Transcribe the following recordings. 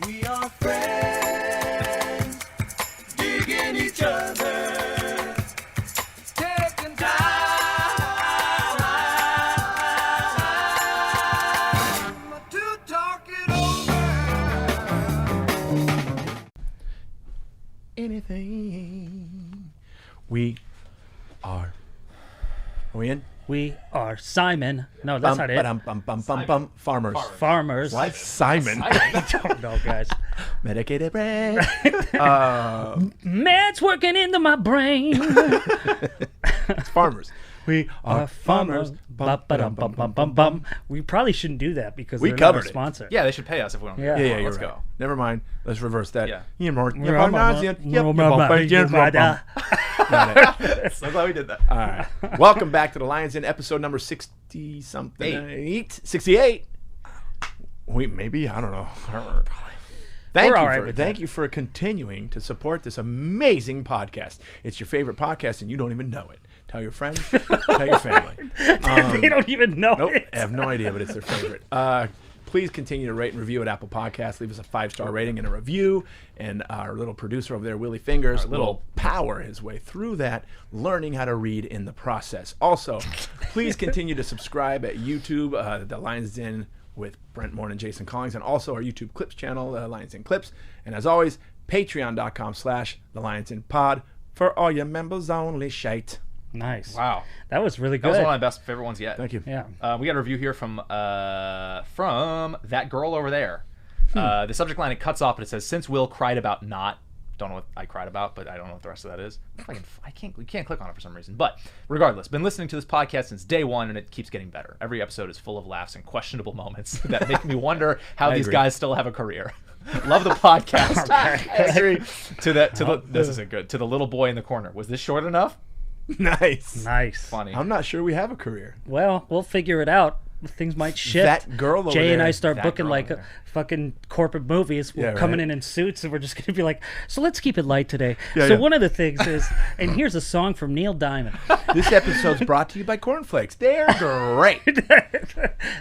We are friends, digging each other, taking time to talk it over. Anything. We are. Are we in? We are Simon. No, that's not it. Farmers. Farmers. Why Simon? I don't know, guys. Medicated bread. Meds working into my brain. It's farmers. We are farmers. Ba-ba-dum-bum-bum-bum-bum. We probably shouldn't do that because We they're covered not our it. sponsor. Yeah, they should pay us if we don't. Yeah. Yeah, you're let's right. go. Never mind. Let's reverse that. Yeah. Got it. So glad we did that. All right. Welcome back to the Lions Den, episode number 60-something. 68. We maybe, I don't know. Thank you for continuing to support this amazing podcast. It's your favorite podcast, and you don't even know it. Tell your friends, tell your family. They don't even know Nope, it. I have no idea, but it's their favorite. Please continue to rate and review at Apple Podcasts. Leave us a 5-star rating and a review. And our little producer over there, Willie Fingers, will power his way through that, learning how to read in the process. Also, please continue to subscribe at YouTube, The Lions Den with Brent Morin and Jason Collings, and also our YouTube Clips channel, Lions Den Clips. And as always, patreon.com/The Lions Den Pod for all your members only shite. Nice. Wow, That was really that good. was one of my favorite ones yet. Thank you. Yeah. We got a review here from that girl over there. The subject line, it cuts off, but it says, "Since Will cried about not." Don't know what I cried about, but I don't know what the rest of that is. We can't click on it for some reason. But regardless, been listening to this podcast since day one, and it keeps getting better. Every episode is full of laughs and questionable moments that make me wonder how these guys still have a career. Love the podcast. This isn't good. To the little boy in the corner. Was this short enough? Nice. Funny. I'm not sure we have a career. Well, we'll figure it out. Things might shift. That girl over Jay and there. I start That booking girl like over there. fucking corporate movies. We're Yeah, coming right. in suits, and we're just going to be like, so let's keep it light today. Yeah, so yeah. one of the things is, and here's a song from Neil Diamond. This episode's brought to you by Cornflakes. They're great.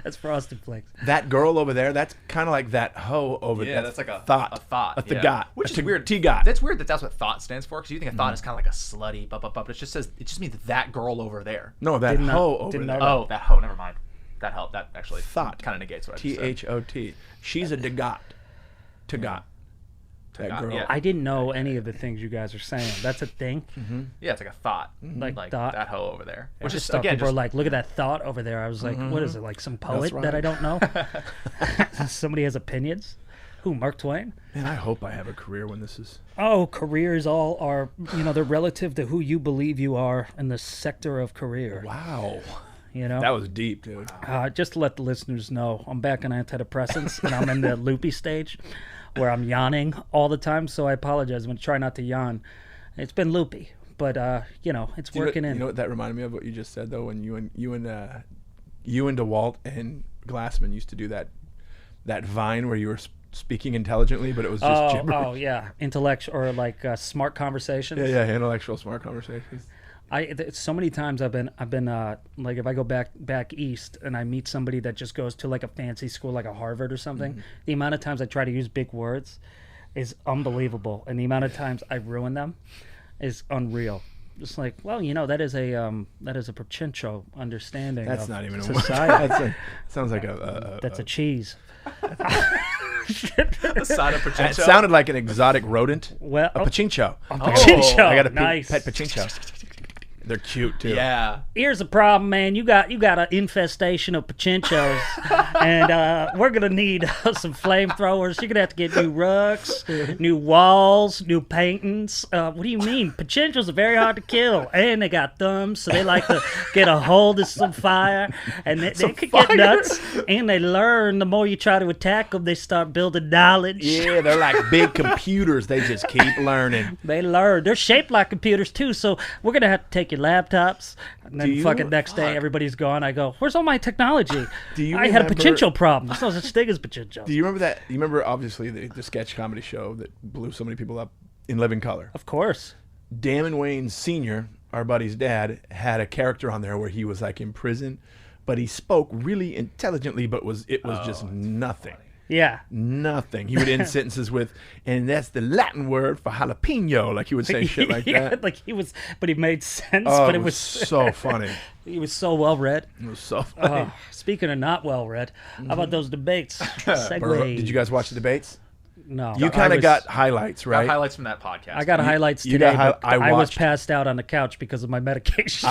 That's Frosted Flakes. That girl over there, that's kind of like that hoe over there. Yeah, that's like a thought. A thought. That's the yeah. got. Which That's is weird. T-got. That's weird that's what thought stands for, because you think a thought is kind of like a slutty, but it just means that girl over there. No, that Didn't know- hoe over didn't there. know Oh, that hoe. Never mind. That helped. That actually Thought. kind of negates what I just said. T-H-O-T. She's a degot. Tagot. That Tagot, girl. yeah. I didn't know any of the things you guys are saying. That's a thing. Yeah, it's like a thought. Like Like thought. that hoe over there. Which is, Stuff again, people just are like, look at that thought over there. I was like, what is it, like some poet right. that I don't know? Somebody has opinions? Who, Mark Twain? Man, I hope I have a career when this is... Oh, careers all are, they're relative to who you believe you are in the sector of career. Wow. You know? That was deep, dude. Just to let the listeners know, I'm back on antidepressants, and I'm in the loopy stage where I'm yawning all the time, so I apologize. I'm going to try not to yawn. It's been loopy, but, it's working in. You know what that reminded me of, what you just said, though, when you and DeWalt and Glassman used to do that Vine where you were speaking intelligently, but it was just gibberish. Oh, yeah. Intellectual, or like smart conversations. Yeah, intellectual smart conversations. So many times I've been like, if I go back east and I meet somebody that just goes to like a fancy school like a Harvard or something, the amount of times I try to use big words is unbelievable, and the amount of times I ruin them is unreal. Just like, well, that is a potential understanding. That's of not even a society. sounds like a That's a cheese. a side of It potential. sounded like an exotic rodent. Well, A pachincho. Pachincho. I got a Nice. pet pachincho. They're cute too. Yeah. Here's the problem, man. You got an infestation of pachinchos, and we're gonna need some flamethrowers. You're gonna have to get new rugs, new walls, new paintings. What do you mean? Pachinchos are very hard to kill, and they got thumbs, so they like to get a hold of some fire, and they could get nuts. And they learn. The more you try to attack them, they start building knowledge. Yeah, they're like big computers. They just keep learning. They learn. They're shaped like computers too, so we're gonna have to take your laptops, and then fucking next day everybody's gone. I go, where's all my technology? I had a pachincho problem. There's no such thing as pachincho. Do you remember that? You remember, obviously, the sketch comedy show that blew so many people up, In Living Color? Of course. Damon Wayans Sr., our buddy's dad, had a character on there where he was like in prison, but he spoke really intelligently, but it was just nothing. Yeah. Nothing. He would end sentences with, and that's the Latin word for jalapeno. Like he would say shit like Yeah, that. like he was, but he made sense. Oh, but it was so funny. He was so well read. It was so funny. Speaking of not well read, how about those debates? Segue. Did you guys watch the debates? No. You kind of got highlights, right? Highlights from that podcast. I got highlights you today, got but I I was watched- passed out on the couch because of my medication.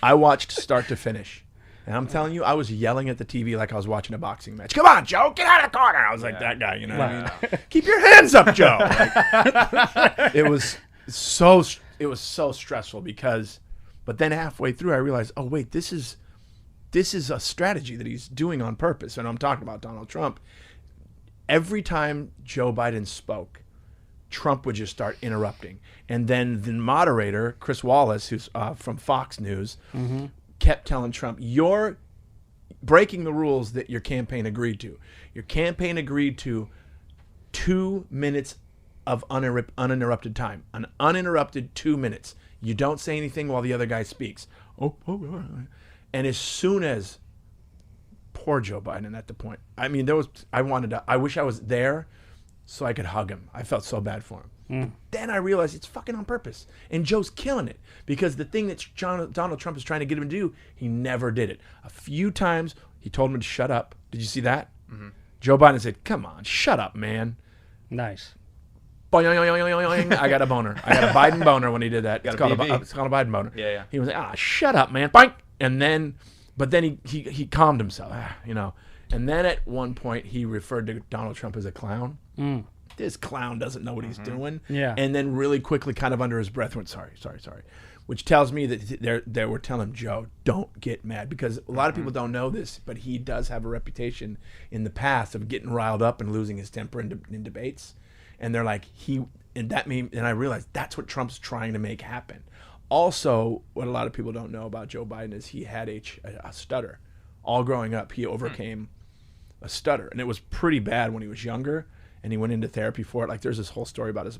I watched start to finish. And I'm telling you, I was yelling at the TV like I was watching a boxing match. Come on, Joe, get out of the corner. I was like that guy, you know what I mean? Keep your hands up, Joe. Like, it was so stressful because, but then halfway through I realized, oh wait, this is a strategy that he's doing on purpose. And I'm talking about Donald Trump. Every time Joe Biden spoke, Trump would just start interrupting. And then the moderator, Chris Wallace, who's from Fox News, kept telling Trump, you're breaking the rules that your campaign agreed to. Your campaign agreed to 2 minutes of uninterrupted time. An uninterrupted 2 minutes. You don't say anything while the other guy speaks. And as soon as poor Joe Biden at the point, I mean, I wish I was there so I could hug him. I felt so bad for him. Then I realized it's fucking on purpose. And Joe's killing it because the thing that Donald Trump is trying to get him to do, he never did it. A few times he told him to shut up. Did you see that? Joe Biden said, come on, shut up, man. Nice. Boing, I got a boner. I got a Biden boner when he did that. It's called a Biden boner. Yeah. He was like, shut up, man. Boing. And then, but then he calmed himself, you know. And then at one point he referred to Donald Trump as a clown. This clown doesn't know what he's doing. Yeah. And then really quickly, kind of under his breath, went, sorry. Which tells me that they were telling Joe, don't get mad. Because a lot of people don't know this, but he does have a reputation in the past of getting riled up and losing his temper in debates. And they're like, and I realized that's what Trump's trying to make happen. Also, what a lot of people don't know about Joe Biden is he had a stutter. All growing up, he overcame a stutter. And it was pretty bad when he was younger. And he went into therapy for it. Like, there's this whole story about his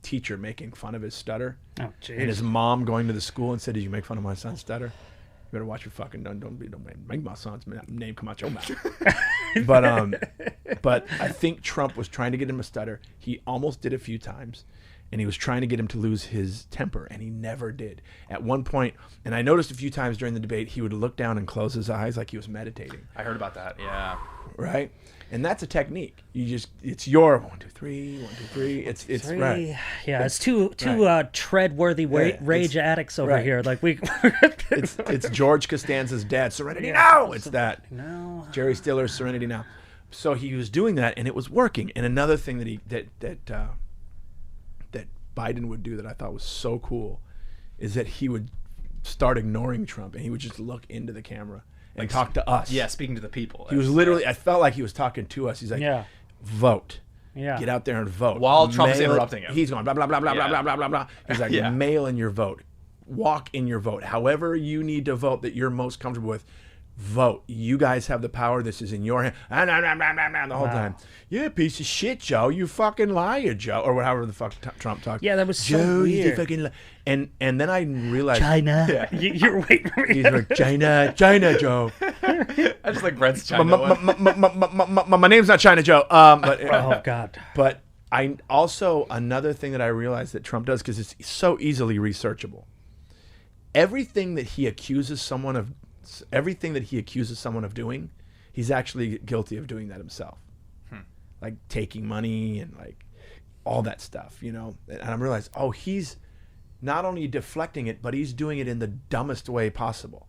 teacher making fun of his stutter. Oh, jeez. And his mom going to the school and said, did you make fun of my son's stutter? You better watch your fucking, don't make my son's name come out your mouth. But I think Trump was trying to get him to stutter. He almost did a few times. And he was trying to get him to lose his temper, and he never did. At one point, and I noticed a few times during the debate, he would look down and close his eyes like he was meditating. I heard about that. Yeah. Right? And that's a technique. It's your 1, 2, 3, 1, 2, 3. It's Three. right. Yeah, it's two tread-worthy rage addicts over right. here. Like It's George Costanza's dad. Serenity Now. It's that. No. Jerry Stiller's Serenity Now. So he was doing that, and it was working. And another thing that Biden would do that I thought was so cool is that he would start ignoring Trump, and he would just look into the camera and talk to us. Yeah, speaking to the people. He was literally, I felt like he was talking to us. He's like, vote. Yeah. Get out there and vote. While Trump's interrupting him. He's going blah, blah, blah, blah, Yeah. blah, blah, blah, blah. He's like, Yeah. mail in your vote. Walk in your vote. However you need to vote that you're most comfortable with, vote. You guys have the power. This is in your hand. The whole time. Yeah, piece of shit, Joe. You fucking liar, Joe. Or however the fuck Trump talks. Yeah, that was so Joe, you weird. fucking and then I realized. China. Yeah. You're waiting for me. He's like, China, Joe. I just like Brent's China one. My name's not China Joe. But, Oh, God. But I also, another thing that I realized that Trump does, because it's so easily researchable. Everything that he accuses someone of doing, he's actually guilty of doing that himself. Like taking money and like all that stuff, you know. And I realized, oh, he's not only deflecting it, but he's doing it in the dumbest way possible.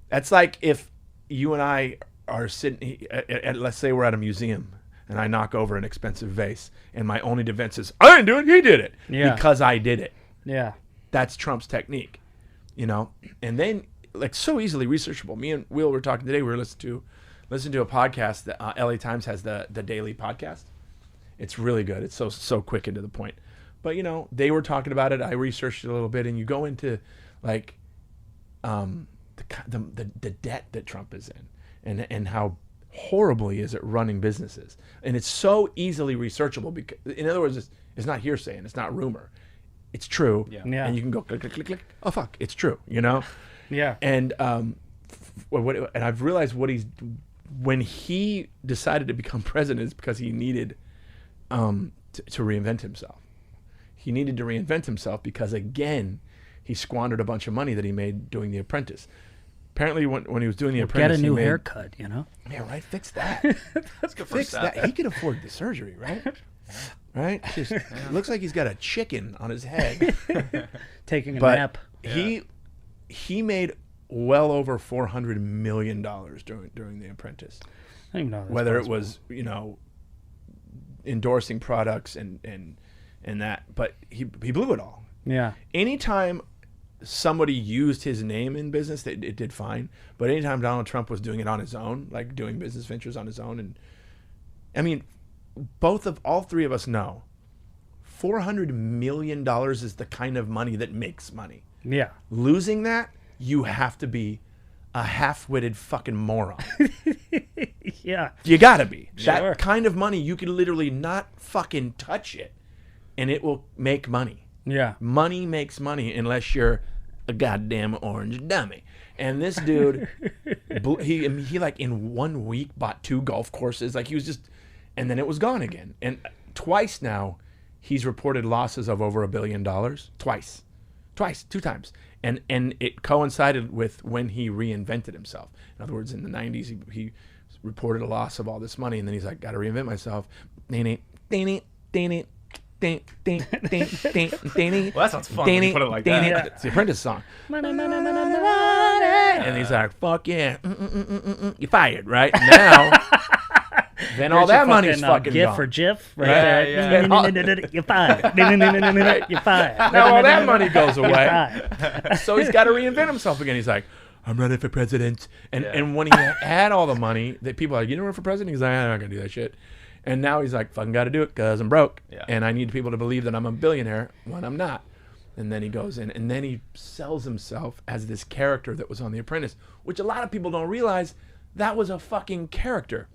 That's like if you and I are sitting at let's say we're at a museum and I knock over an expensive vase and my only defense is, I didn't do it, he did it. Yeah. Because I did it. Yeah. That's Trump's technique, you know. And then, like, so easily researchable. Me and Will were talking today. We were listening to a podcast that LA Times has, the daily podcast. It's really good. It's so quick and to the point. But, you know, they were talking about it. I researched it a little bit, and you go into like the debt that Trump is in, and how horrible he is at running businesses. And it's so easily researchable because, in other words, it's not hearsay and it's not rumor. It's true. Yeah. Yeah. And you can go click, click, click, click. Oh, fuck. It's true, you know? Yeah. And and I've realized what he's when he decided to become president, it's because he needed to reinvent himself. He needed to reinvent himself because, again, he squandered a bunch of money that he made doing The Apprentice. Apparently, when he was doing The Apprentice, Get a new haircut, you know? Yeah, right. Fix that. That's good for Fix that. He could afford the surgery, right? Right. Just looks like he's got a chicken on his head. Taking a But nap. he made well over $400 million during The Apprentice. I don't even know. That's Whether possible. it was, endorsing products and that, but he blew it all. Yeah. Anytime somebody used his name in business, it did fine. But anytime Donald Trump was doing it on his own, like doing business ventures on his own, and I mean, all three of us know $400 million is the kind of money that makes money. Yeah. Losing that, you have to be a half-witted fucking moron. Yeah. You gotta be. Sure. That kind of money, you can literally not fucking touch it, and it will make money. Yeah. Money makes money unless you're a goddamn orange dummy. And this dude, he like in 1 week bought 2 golf courses. Like he was just, and then it was gone again. And twice now, he's reported losses of over $1 billion. Twice, 2 times. And it coincided with when he reinvented himself. In other words, in the 90s, he reported a loss of all this money, and then he's like, got to reinvent myself. Well, that sounds fun when you put it like that. Yeah. It's the Apprentice song. Money, money, money, money, money. And he's like, fuck yeah. You're fired, right? Now, then all that money's fucking GIF gone. or GIF right Yeah, there. yeah. You're fired. You're fired. Now all that money goes You're away. fired. So he's got to reinvent himself again. He's like, I'm running for president. And when he had all the money, that people are like, you don't run for president? He's like, I'm not going to do that shit. And now he's like, fucking got to do it because I'm broke. Yeah. And I need people to believe that I'm a billionaire when I'm not. And then he goes in, and then he sells himself as this character that was on The Apprentice, which a lot of people don't realize that was a fucking character.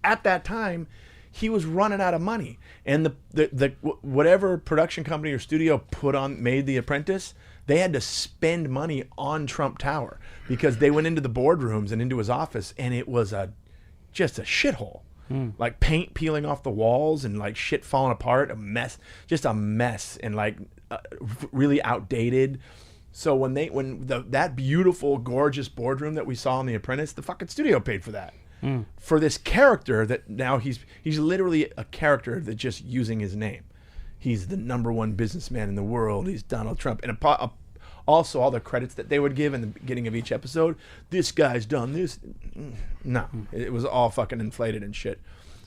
At that time, he was running out of money. And the whatever production company or studio made The Apprentice, they had to spend money on Trump Tower because they went into the boardrooms and into his office, and it was just a shithole. Like paint peeling off the walls and like shit falling apart, a mess, and like really outdated. So when that beautiful, gorgeous boardroom that we saw in The Apprentice, the fucking studio paid for that. For this character that now he's literally a character that's just using his name. He's the #1 businessman in the world. He's Donald Trump. And also all the credits that they would give in the beginning of each episode, this guy's done this. No, it was all fucking inflated and shit.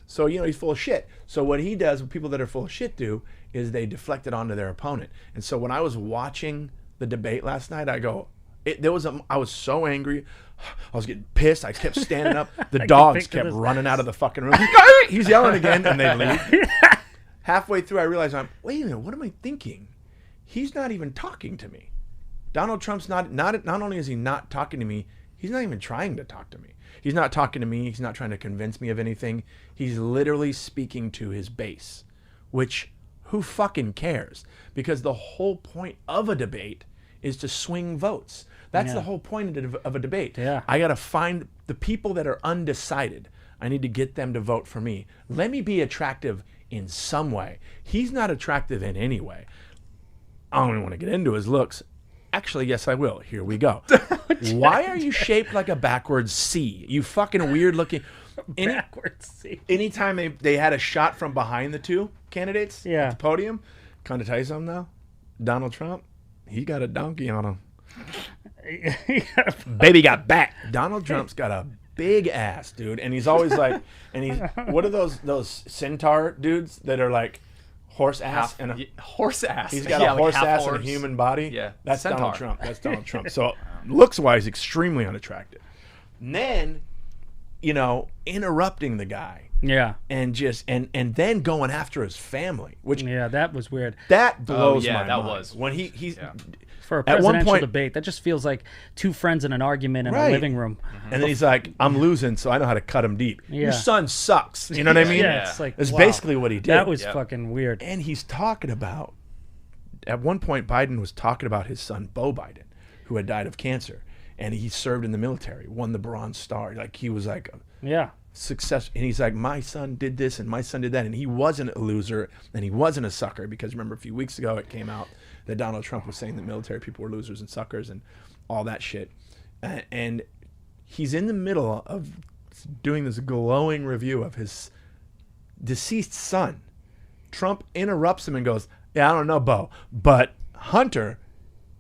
So, he's full of shit. So what he does, what people that are full of shit do, is they deflect it onto their opponent. And so when I was watching the debate last night, I was so angry. I was getting pissed. I kept standing up. The dogs kept running out of the fucking room. He's yelling again, and they leave. Halfway through, I realized, wait a minute, what am I thinking? He's not even talking to me. Donald Trump's not only is he not talking to me, he's not even trying to talk to me. He's not talking to me. He's not trying to convince me of anything. He's literally speaking to his base, which who fucking cares? Because the whole point of a debate is to swing votes. That's the whole point of a debate. Yeah. I got to find the people that are undecided. I need to get them to vote for me. Let me be attractive in some way. He's not attractive in any way. I don't even want to get into his looks. Actually, yes, I will. Here we go. Why are you shaped like a backwards C? You fucking weird looking. Backwards C. Anytime they had a shot from behind the two candidates Yeah. at the podium, kind of tell you something though? Donald Trump, he got a donkey on him. Baby got back. Donald Trump's got a big ass, dude. And he's always like, what are those centaur dudes that are like, horse ass horse ass. He's got Yeah, a like horse half ass horse. and a human body. Yeah. That's Centaur. Donald Trump. That's Donald Trump. So looks wise, extremely unattractive. And then, interrupting the guy Yeah. and just and then going after his family, which Yeah, that was weird. that blows yeah, my that mind. was. When he's For a At one presidential point- debate, that just feels like two friends in an argument in Right. a living room. and then he's like, I'm losing, so I know how to cut him deep. Yeah. Your son sucks. You know what I mean? Yeah, it's like, That's wow. basically what he did. That was Yep. fucking weird. And he's talking about, at one point, Biden was talking about his son, Beau Biden, who had died of cancer. And he served in the military, won the Bronze Star. Like, he was like Yeah. success, and he's like, my son did this and my son did that, and he wasn't a loser and he wasn't a sucker, because remember a few weeks ago it came out that Donald Trump was saying that military people were losers and suckers and all that shit, and he's in the middle of doing this glowing review of his deceased son. Trump interrupts him and goes, yeah, I don't know, Bo, but Hunter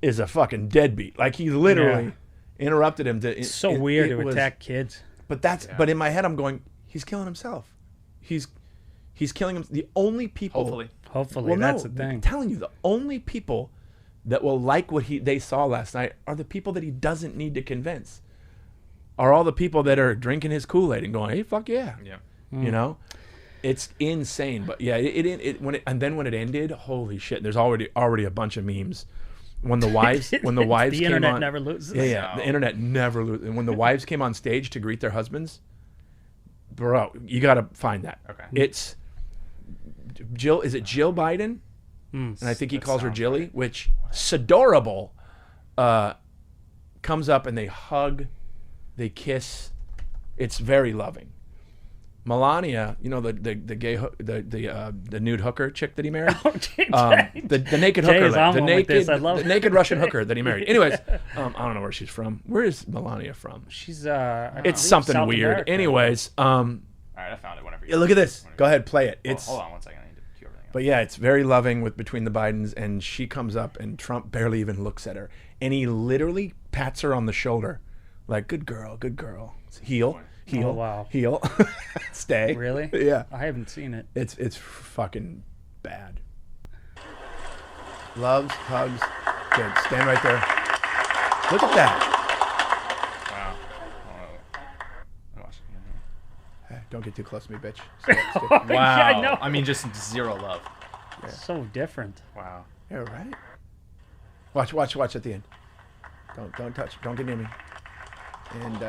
is a fucking deadbeat. Like, he literally interrupted him. It's so weird to attack kids. But but in my head I'm going, he's killing himself. He's killing him. The only people, Hopefully, that's the thing. I'm telling you, the only people that will like what they saw last night are the people that he doesn't need to convince. Are all the people that are drinking his Kool-Aid and going, hey, fuck yeah. Yeah. You know? It's insane. But yeah, when it ended, holy shit, there's already a bunch of memes. When the wives the came internet on, never loses. Yeah, the internet never loses. And when the wives came on stage to greet their husbands, bro, you got to find that. Okay. It's Jill. Is it Jill Biden? And I think he calls her Jilly, right. which Sadorable comes up and they hug, they kiss. It's very loving. Melania, you know, the gay the nude hooker chick that he married, the naked hooker, the naked Russian hooker that he married. Anyways, I don't know where she's from. Where is Melania from? She's It's something South weird. America. Anyways, All right, I found it. Whenever you. yeah, look at this. Go ahead, play it. Hold- It's hold on one second. I need to cue everything. But yeah, it's very loving between the Bidens, and she comes up and Trump barely even looks at her, and he literally pats her on the shoulder, like, good girl, heel. Oh, wow. Heel. Stay. Really? Yeah. I haven't seen it. It's fucking bad. Loves, hugs. Good. Stand right there. Look at that. Wow. Oh, watch it. Hey, don't get too close to me, bitch. Wow. Yeah, I know. I mean, just zero love. So different. Wow. Yeah, right? Watch at the end. Don't touch. Don't get near me. And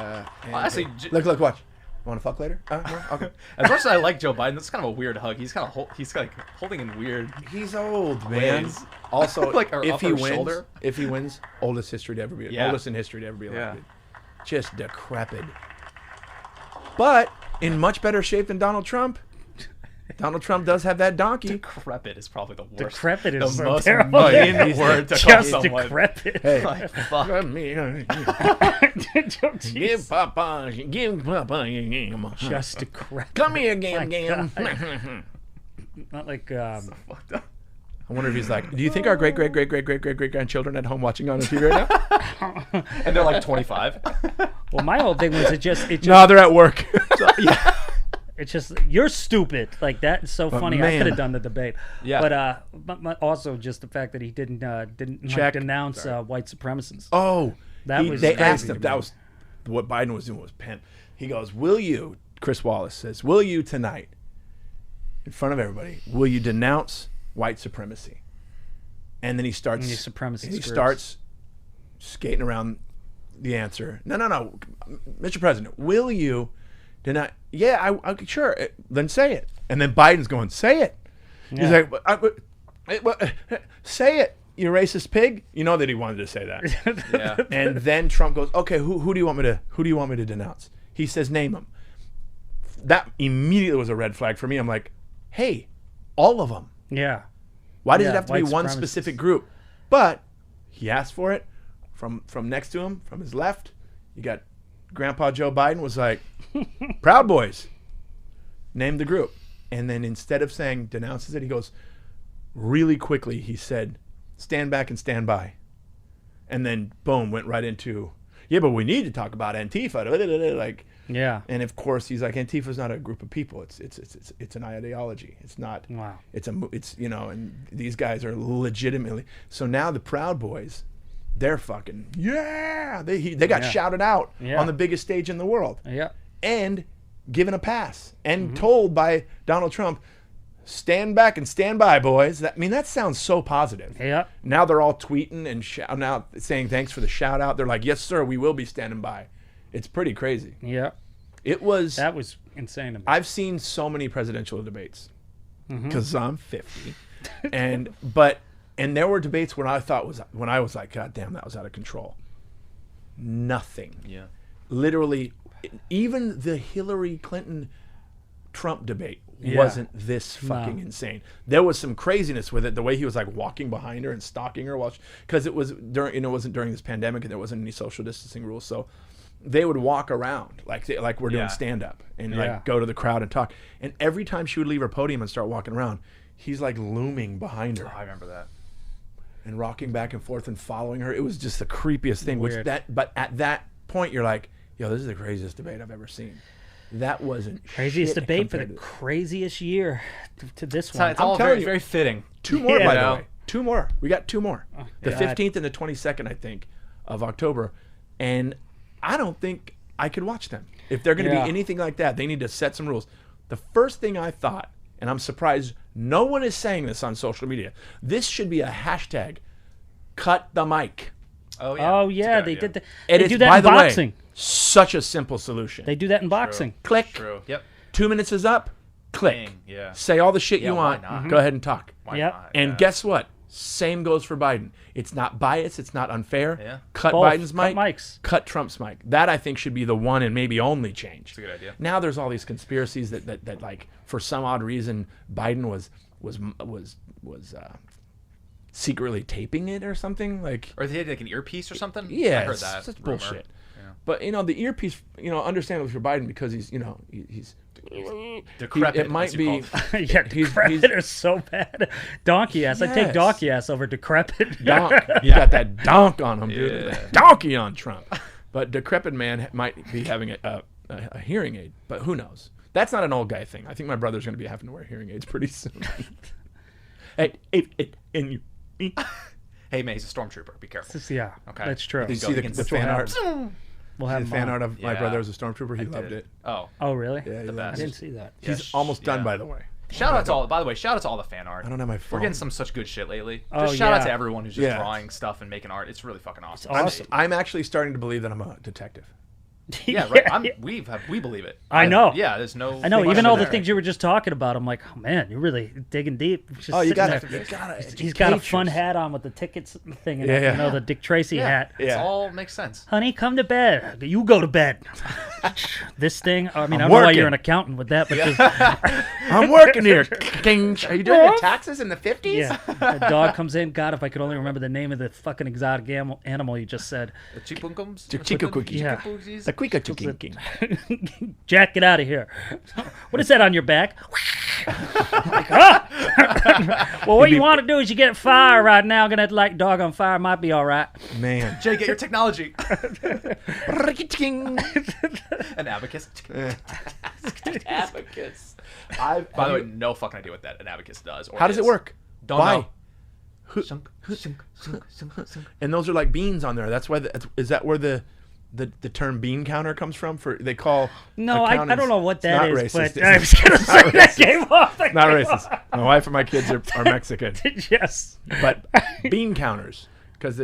Honestly, look, watch. Want to fuck later? No? Okay. As much as I like Joe Biden, that's kind of a weird hug. He's kind of he's like holding in weird. He's old, man. Ways. Also, Like, if off he her wins, shoulder. oldest history to ever be, Yeah. oldest in history to ever be Yeah. elected. Just decrepit. But in much better shape than Donald Trump. Donald Trump does have that donkey. Decrepit is probably the worst. Decrepit is the so most terrible. mean word to call Just someone. decrepit. Hey, Like, fuck. give Papa, Just decrepit. Come here, My Gam. Not like Fucked up. I wonder if he's like, do you think our great grandchildren at home watching on TV right now? And they're like 25. well, my whole thing was it just No, they're at work. it's just you're stupid like that. It's so funny. I man. could have done the debate. Yeah. But also just the fact that he didn't Check. denounce white supremacists. Oh, That was they crazy asked to him. me. That was what Biden was doing was pimp. He goes, "Will you?" Chris Wallace says, "Will you tonight, in front of everybody, will you denounce white supremacy?" And then he starts. These supremacist He groups. starts skating around the answer. No, Mr. President, will you deny? Yeah, I sure. Then say it. And then Biden's going, "Say it." He's Yeah. like, "Say it, you racist pig." You know that he wanted to say that. Yeah. And then Trump goes, "Okay, who do you want me to denounce?" He says, "Name them." That immediately was a red flag for me. I'm like, "Hey, all of them. Yeah. Why does it Yeah, have to be white one supremacists. specific group?" But he asked for it from next to him, from his left. You got Grandpa Joe Biden was like, "Proud Boys." Named the group. And then instead of saying denounces it, he goes, really quickly, he said, "Stand back and stand by." And then boom, went right into, "Yeah, but we need to talk about Antifa." Like, Yeah. and of course he's like, Antifa's not a group of people. It's an ideology. It's not. Wow. It's and these guys are legitimately. So now the Proud Boys, they're fucking They got Yeah. shouted out Yeah. on the biggest stage in the world Yeah. and given a pass and told by Donald Trump, "Stand back and stand by, boys." That sounds so positive. Yeah. Now they're all tweeting and shouting out, saying thanks for the shout out. They're like, "Yes, sir, we will be standing by." It's pretty crazy. Yeah. It was. That was insane to me. I've seen so many presidential debates because I'm 50, and there were debates when I was like, "God damn, that was out of control." Nothing. Yeah. Literally even the Hillary Clinton Trump debate wasn't this fucking insane. There was some craziness with it. The way he was like walking behind her and stalking her because it was during, it wasn't during this pandemic and there wasn't any social distancing rules. So they would walk around like we're doing stand up and like go to the crowd and talk. And every time she would leave her podium and start walking around, he's like looming behind her. Oh, I remember that. And rocking back and forth and following her. It was just the creepiest thing. Weird. But at that point, you're like, yo, this is the craziest debate I've ever seen. That wasn't Craziest shit debate for the compared to- craziest year to this one. It's all telling very, you. very fitting. 2 more, Yeah. by You the know? way. 2 more. We got 2 more. The God. 15th and the 22nd, I think, of October. And I don't think I could watch them. If they're going to Yeah. be anything like that, they need to set some rules. The first thing I thought, and I'm surprised no one is saying this on social media, this should be a hashtag, cut the mic. Oh yeah. Oh It's a yeah, good they idea. did that. And They it's, do that by in the boxing. way, such a simple solution. They do that in boxing. Click. True. Yep. 2 minutes is up. Click. Dang, yeah. Say all the shit you why want. not? Go ahead and talk. Why Yep. not? And Yeah. guess what? Same goes for Biden. It's not biased. It's not unfair. Yeah. Cut Both. Biden's Cut mic. mics. Cut Trump's mic. That I think should be the one and maybe only change. It's a good idea. Now there's all these conspiracies that like for some odd reason Biden was secretly taping it or something like. Or they had like an earpiece or something. Yeah, I heard it's that. such rumor. bullshit. Yeah. But the earpiece, understandably for Biden because he's he's Decrepit. it might as you be. called it. Yeah, He's- decrepit he's- is so bad. Donkey ass. I take Yes. donkey ass over decrepit. Donk. You got that donk on him, dude. Yeah. Donkey on Trump. But decrepit man might be having a hearing aid, but who knows? That's not an old guy thing. I think my brother's going to be having to wear hearing aids pretty soon. and you. Hey man, he's a stormtrooper. Be careful. Yeah, Okay. that's true. Did you Go see the against the the fan art? We'll The have fan him art on. of my Yeah. brother as a stormtrooper. He loved it. Oh. Oh really? Yeah, he The loved I best. it. didn't see that. He's almost done, by the way. Shout out to all. By the way, shout out to all the fan art. I don't have my We're phone. getting some such good shit lately. Oh, Just shout out yeah. to everyone who's just Yeah. drawing stuff and making art. It's really fucking awesome. awesome. I'm actually starting to believe that I'm a detective. Yeah, right. We believe it. I know. Yeah, there's no. I know. question Even all the there. things you were just talking about, I'm like, oh man, you're really digging deep. Just Oh, you sitting got there. to. He's got a fun hat on with the tickets thing, and Yeah. the Dick Tracy Yeah, hat. It Yeah. all makes sense. Honey, come to bed. You go to bed. This thing. I mean, I I'm don't know why working. you're an accountant with that, but just, I'm working here. King. Are you doing your taxes in the 50s? yeah. A dog comes in. God, if I could only remember the name of the fucking exotic animal you just said. The chipunkums? The chico cookies. Yeah. The quick king. Jack, get out of here. What is that on your back? Like, ah! Well, what you want to do is you get fire right now. Gonna light dog on fire. Might be all right. Man. Jay, get your technology. King. An abacus. Abacus. By the way, no fucking idea what that an abacus does. Or How does it is. work? Don't Why? know. Shunk, shunk, shunk, shunk, shunk. And those are like beans on there. That's why. Is that where the term bean counter comes from? For they call. No, I accountants- don't know what It's that not is, racist. but I was gonna say that came off. That Not came racist. My wife and my kids are Mexican, off. Yes. but bean counters because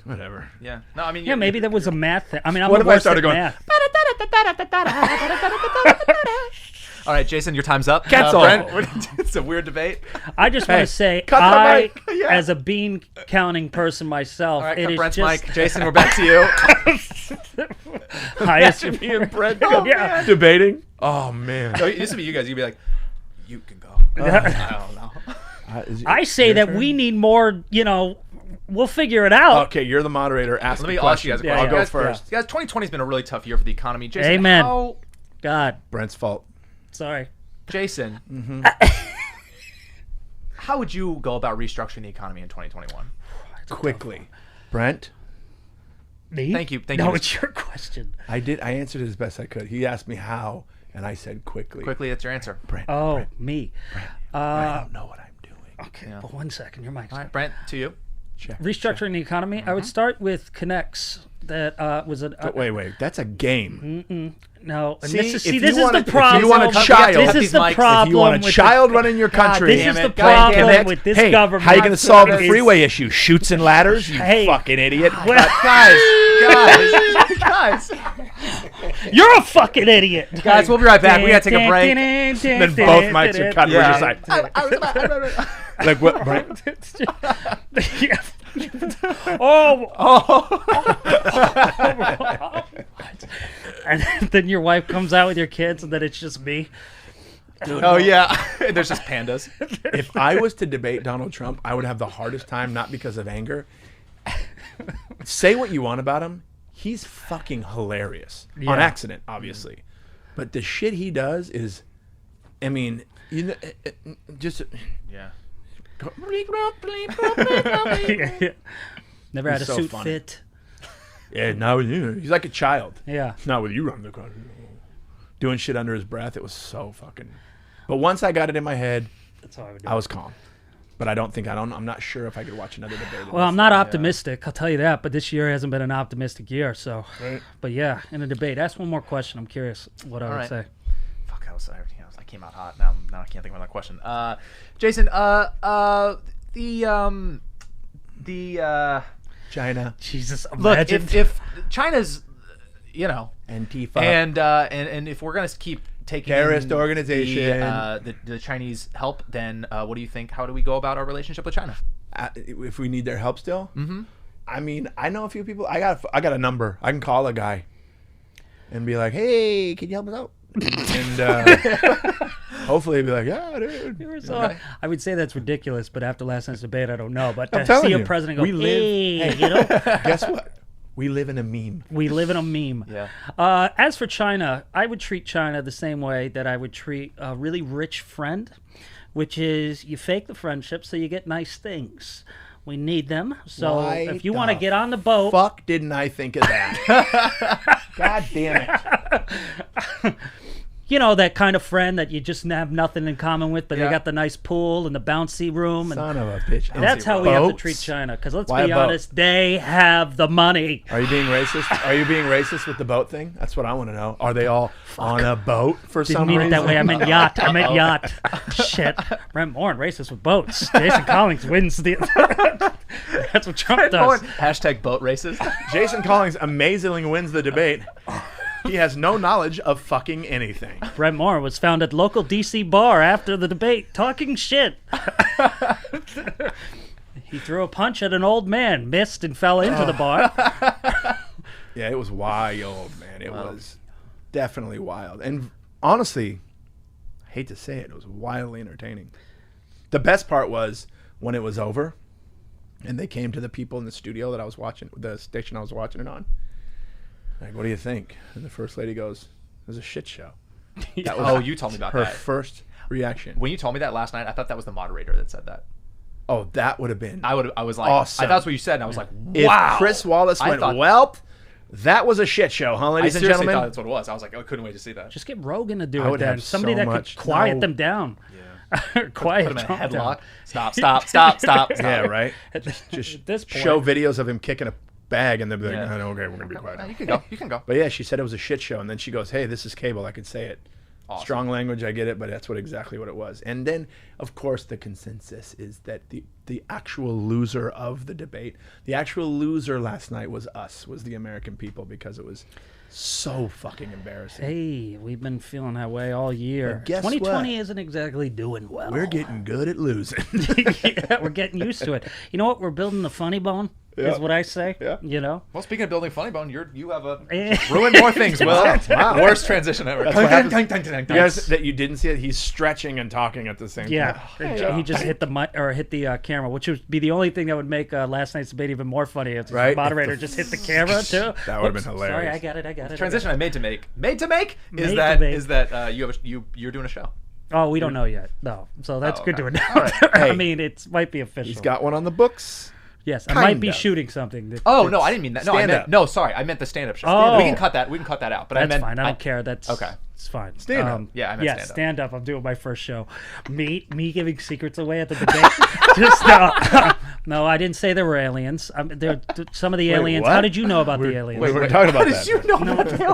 whatever. Yeah. No, I mean. Yeah, maybe that was a math thing. I mean, I'm What the if I worst started at going? math. All right, Jason, your time's up. Cancel. Brent, it's a weird debate. I just want to say, cut the I, mic. Yeah. as a bean counting person myself, All right, it cut is Brent's just mic. Jason, we're back to you. highest. Me and Brent Yeah. debating. Oh man. No, it used to be you guys. You'd be like, you can go. I don't know. I say that we need more. We'll figure it out. Okay, you're the moderator. Ask Let the me ask question. you guys a Yeah, question. I'll go Guys, first. Guys, 2020 has been a really tough year for the economy. Jason, Amen. how- God, Brent's fault. sorry. Jason, how would you go about restructuring the economy in 2021? Quickly, Brent. Me? Thank you. No, you. it's your question. I answered it as best I could. He asked me how, and I said quickly. Quickly, that's your answer. Brent. Oh, Brent, me. I don't know what I'm doing. Okay, Yeah. but 1 second. Your mic's All right, Brent, to you. Check. restructuring the economy. I would start with Connects. That was a But wait. That's a game. no. And See, this is if this you is want the a- problem. if you want a child- this Cut is these the mics. If you problem. If you want a with child running your country, this is damn the it. God damn problem it. with this hey, government. how are you going to solve the is- freeway issue? Shoots and ladders? You Hey. fucking idiot. Guys. You're a fucking idiot. Guys, we'll be right back. We gotta take a break. Then both mics are cut. Yeah. We're just like what, Brent? Yeah. And then your wife comes out with your kids, and then it's just me. Oh yeah, there's just pandas. If I was to debate Donald Trump, I would have the hardest time, not because of anger. Say what you want about him. He's fucking hilarious. On accident, obviously. But the shit he does is, I mean, you know, just... Yeah. Never had a He's so suit funny. fit. Yeah, now he's like a child. Yeah. Not with you running the country. Doing shit under his breath. It was so fucking... But once I got it in my head, That's how I would do I was calm. But I'm not sure if I could watch another debate. Well, I'm not optimistic, I'll tell you that, but this year hasn't been an optimistic year, so. Right. But yeah, in a debate. Ask one more question. I'm curious what I would right. say. Fuck, I came out hot. Now I can't think of another question. Jason, China. Jesus, look, imagine. if China's, you know, Antifa. and if we're gonna keep taking Terrorist in organization. the Chinese help, then what do you think? How do we go about our relationship with China? If we need their help still, I mean, I know a few people. I got a number. I can call a guy and be like, "Hey, can you help us out?" And hopefully he'd be like, "Yeah, dude." I would say that's ridiculous, but after last night's debate, I don't know. But I'm to telling see a you, president go, we live- hey, you know, Guess what? We live in a meme. we live in a meme. Yeah. As for China, I would treat China the same way that I would treat a really rich friend, which is you fake the friendship so you get nice things. We need them. So Why if you want to the get on the boat, Fuck, didn't I think of that? God damn it. you know, that kind of friend that you just have nothing in common with, but Yeah. they got the nice pool and the bouncy room. And Son of a bitch. that's how we have to Boats? treat China. Because let's Why be a boat? honest, they have the money. Are you being racist? Are you being racist with the boat thing? That's what I want to know. Are they all on a boat for Didn't some mean reason? it that way. I meant yacht. I meant yacht. Shit. Brent Morin, racist with boats. Jason Collings wins the... That's what Trump does. Hashtag boat races. Jason Collings amazingly wins the debate. He has no knowledge of fucking anything. Brent Morin was found at local D.C. bar after the debate talking shit. He threw a punch at an old man, missed, and fell into the bar. Yeah, it was wild, man. It was definitely wild. And honestly, I hate to say it, it was wildly entertaining. The best part was when it was over and they came to the people in the studio that I was watching, the station I was watching it on. Like, what do you think? And the first lady goes, "It was a shit show." That was Oh, you told me about her that. first reaction. When you told me that last night, I thought that was the moderator that said that. Oh, that would have been. I was like, Awesome. I thought that's what you said, and I was like, If wow. Chris Wallace I went, thought- "Welp, that was a shit show, huh, I ladies and seriously gentlemen?" thought that's what it was. I was like, I couldn't wait to see that. Just get Rogan to do I it would then. have Somebody so that much- could quiet no. them down. Yeah. Quiet Put him in a Trump headlock. down. Stop. Yeah, right. Just At this point, show videos of him kicking a bag, and they'll be like, "Oh, okay, we're gonna be quiet now." You can go. You can go. But yeah, she said it was a shit show, and then she goes, "Hey, this is cable. I could say it. Awesome. Strong language, I get it, but that's exactly what it was." And then, of course, the consensus is that the actual loser of the debate, the actual loser last night was the American people, because it was so fucking embarrassing. hey, we've been feeling that way all year. But guess 2020 what? isn't exactly doing well. We're getting good at losing. Yeah, we're getting used to it. You know what? We're building the funny bone, Yeah. is what I say. Yeah. You know? Well, speaking of building funny bone, you have a Eh. ruined more things. Will Wow. worst transition ever. That's what happens. You guys that you didn't see it, he's stretching and talking at the same Yeah, time. he just hit the hit the camera, which would be the only thing that would make last night's debate even more funny. If Right? the moderator just hit the camera too. That would've Oops, been Sorry, hilarious. I got it. Transition I made to make Made to is make. that you're doing a show. Oh, we don't know yet. No, so that's Oh, good okay. to know. All right. I Hey. mean, it might be official. He's got one on the books. yes, I might be kind of. shooting something. Oh no, I didn't mean that. No, I Stand meant up. no. Sorry, I meant the stand-up show. Oh. We can cut that. We can cut that out. But That's I meant fine. I don't care. That's okay. It's fine. Stand up. Yeah, I meant stand up. stand up. I'm doing my first show. Me giving secrets away at the debate. Just no, I didn't say there were aliens. Some of the aliens. what? How did you know about the aliens? Wait, we're talking about How that. did you know?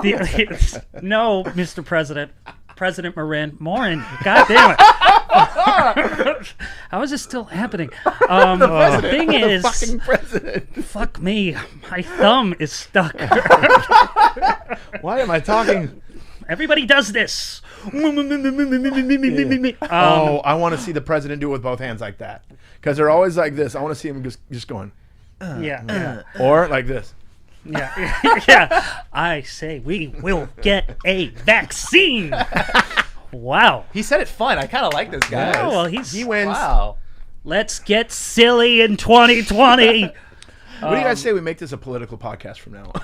The aliens. No, Mr. President. President Morin. God damn it. How is this still happening? The thing is, Fucking president. fuck me. My thumb is stuck. Why am I talking? Everybody does this. Oh, I want to see the president do it with both hands like that, because they're always like this. I want to see him just going. Yeah. Or like this. Yeah. Yeah. I say we will get a vaccine. Wow. He said it fun. I kind of like this guy. Oh, well, He wins. Wow. let's get silly in 2020. What do you guys say we make this a political podcast from now on?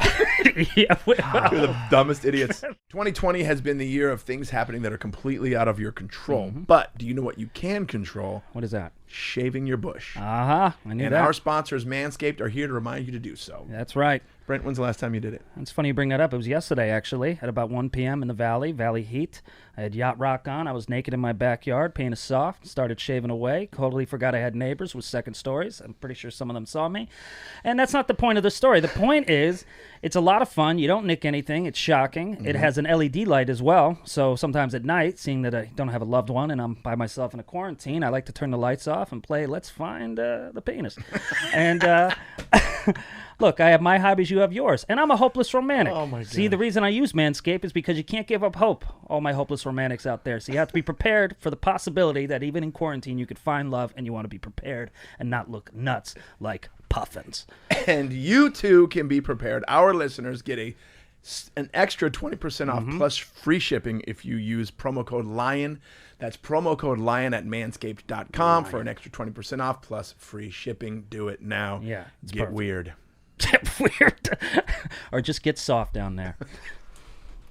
Yeah, You're the dumbest idiots. 2020 has been the year of things happening that are completely out of your control. But do you know what you can control? what is that? Shaving your bush. I knew And that. our sponsors, Manscaped, are here to remind you to do so. That's right. Brent, when's the last time you did it? It's funny you bring that up. It was yesterday, actually, at about 1 p.m. in the valley heat. I had yacht rock on. I was naked in my backyard, painted soft, started shaving away. Totally forgot I had neighbors with second stories. I'm pretty sure some of them saw me. And that's not the point of the story. The point is, it's a lot of fun. You don't nick anything. It's shocking. It has an LED light as well. So sometimes at night, seeing that I don't have a loved one and I'm by myself in a quarantine, I like to turn the lights off and play Let's Find the Penis. And look, I have my hobbies, you have yours. And I'm a hopeless romantic. Oh, my See, God. the reason I use Manscaped is because you can't give up hope, all my hopeless romantics out there. So you have to be prepared for the possibility that even in quarantine you could find love, and you want to be prepared and not look nuts like puffins. And you too can be prepared. Our listeners get an extra 20% off plus free shipping if you use promo code LION. That's promo code LION at manscaped.com for an extra 20% off plus free shipping. Do it now. Yeah, it's Get perfect. weird. Get weird. Or just get soft down there.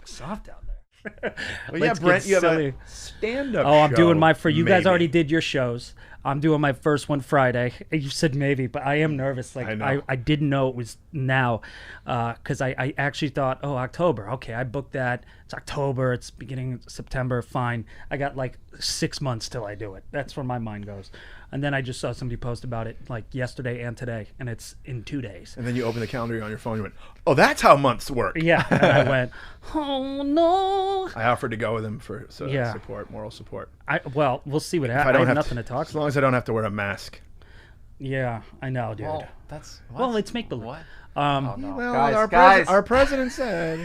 Soft down there. Well, yeah, Let's Brent, get you have silly. a stand-up Oh, I'm show, doing my you guys maybe. already did your shows. I'm doing my first one Friday. You said maybe, but I am nervous. Like I know. I didn't know it was now, because I actually thought, oh, October. Okay, I booked that. It's October. It's beginning of September. Fine. I got like 6 months till I do it. That's where my mind goes. And then I just saw somebody post about it like yesterday and today, and it's in 2 days. And then you open the calendar on your phone. You went, "Oh, that's how months work." Yeah, and I went, oh no. I offered to go with him for Yeah. support, moral support. Well, we'll see what If happens. I have to- nothing to talk as about. long as I don't have to wear a mask. Yeah, I know, dude. Well, that's Well, it's make believe. what? Um, Oh, no. Well, guys, our president said.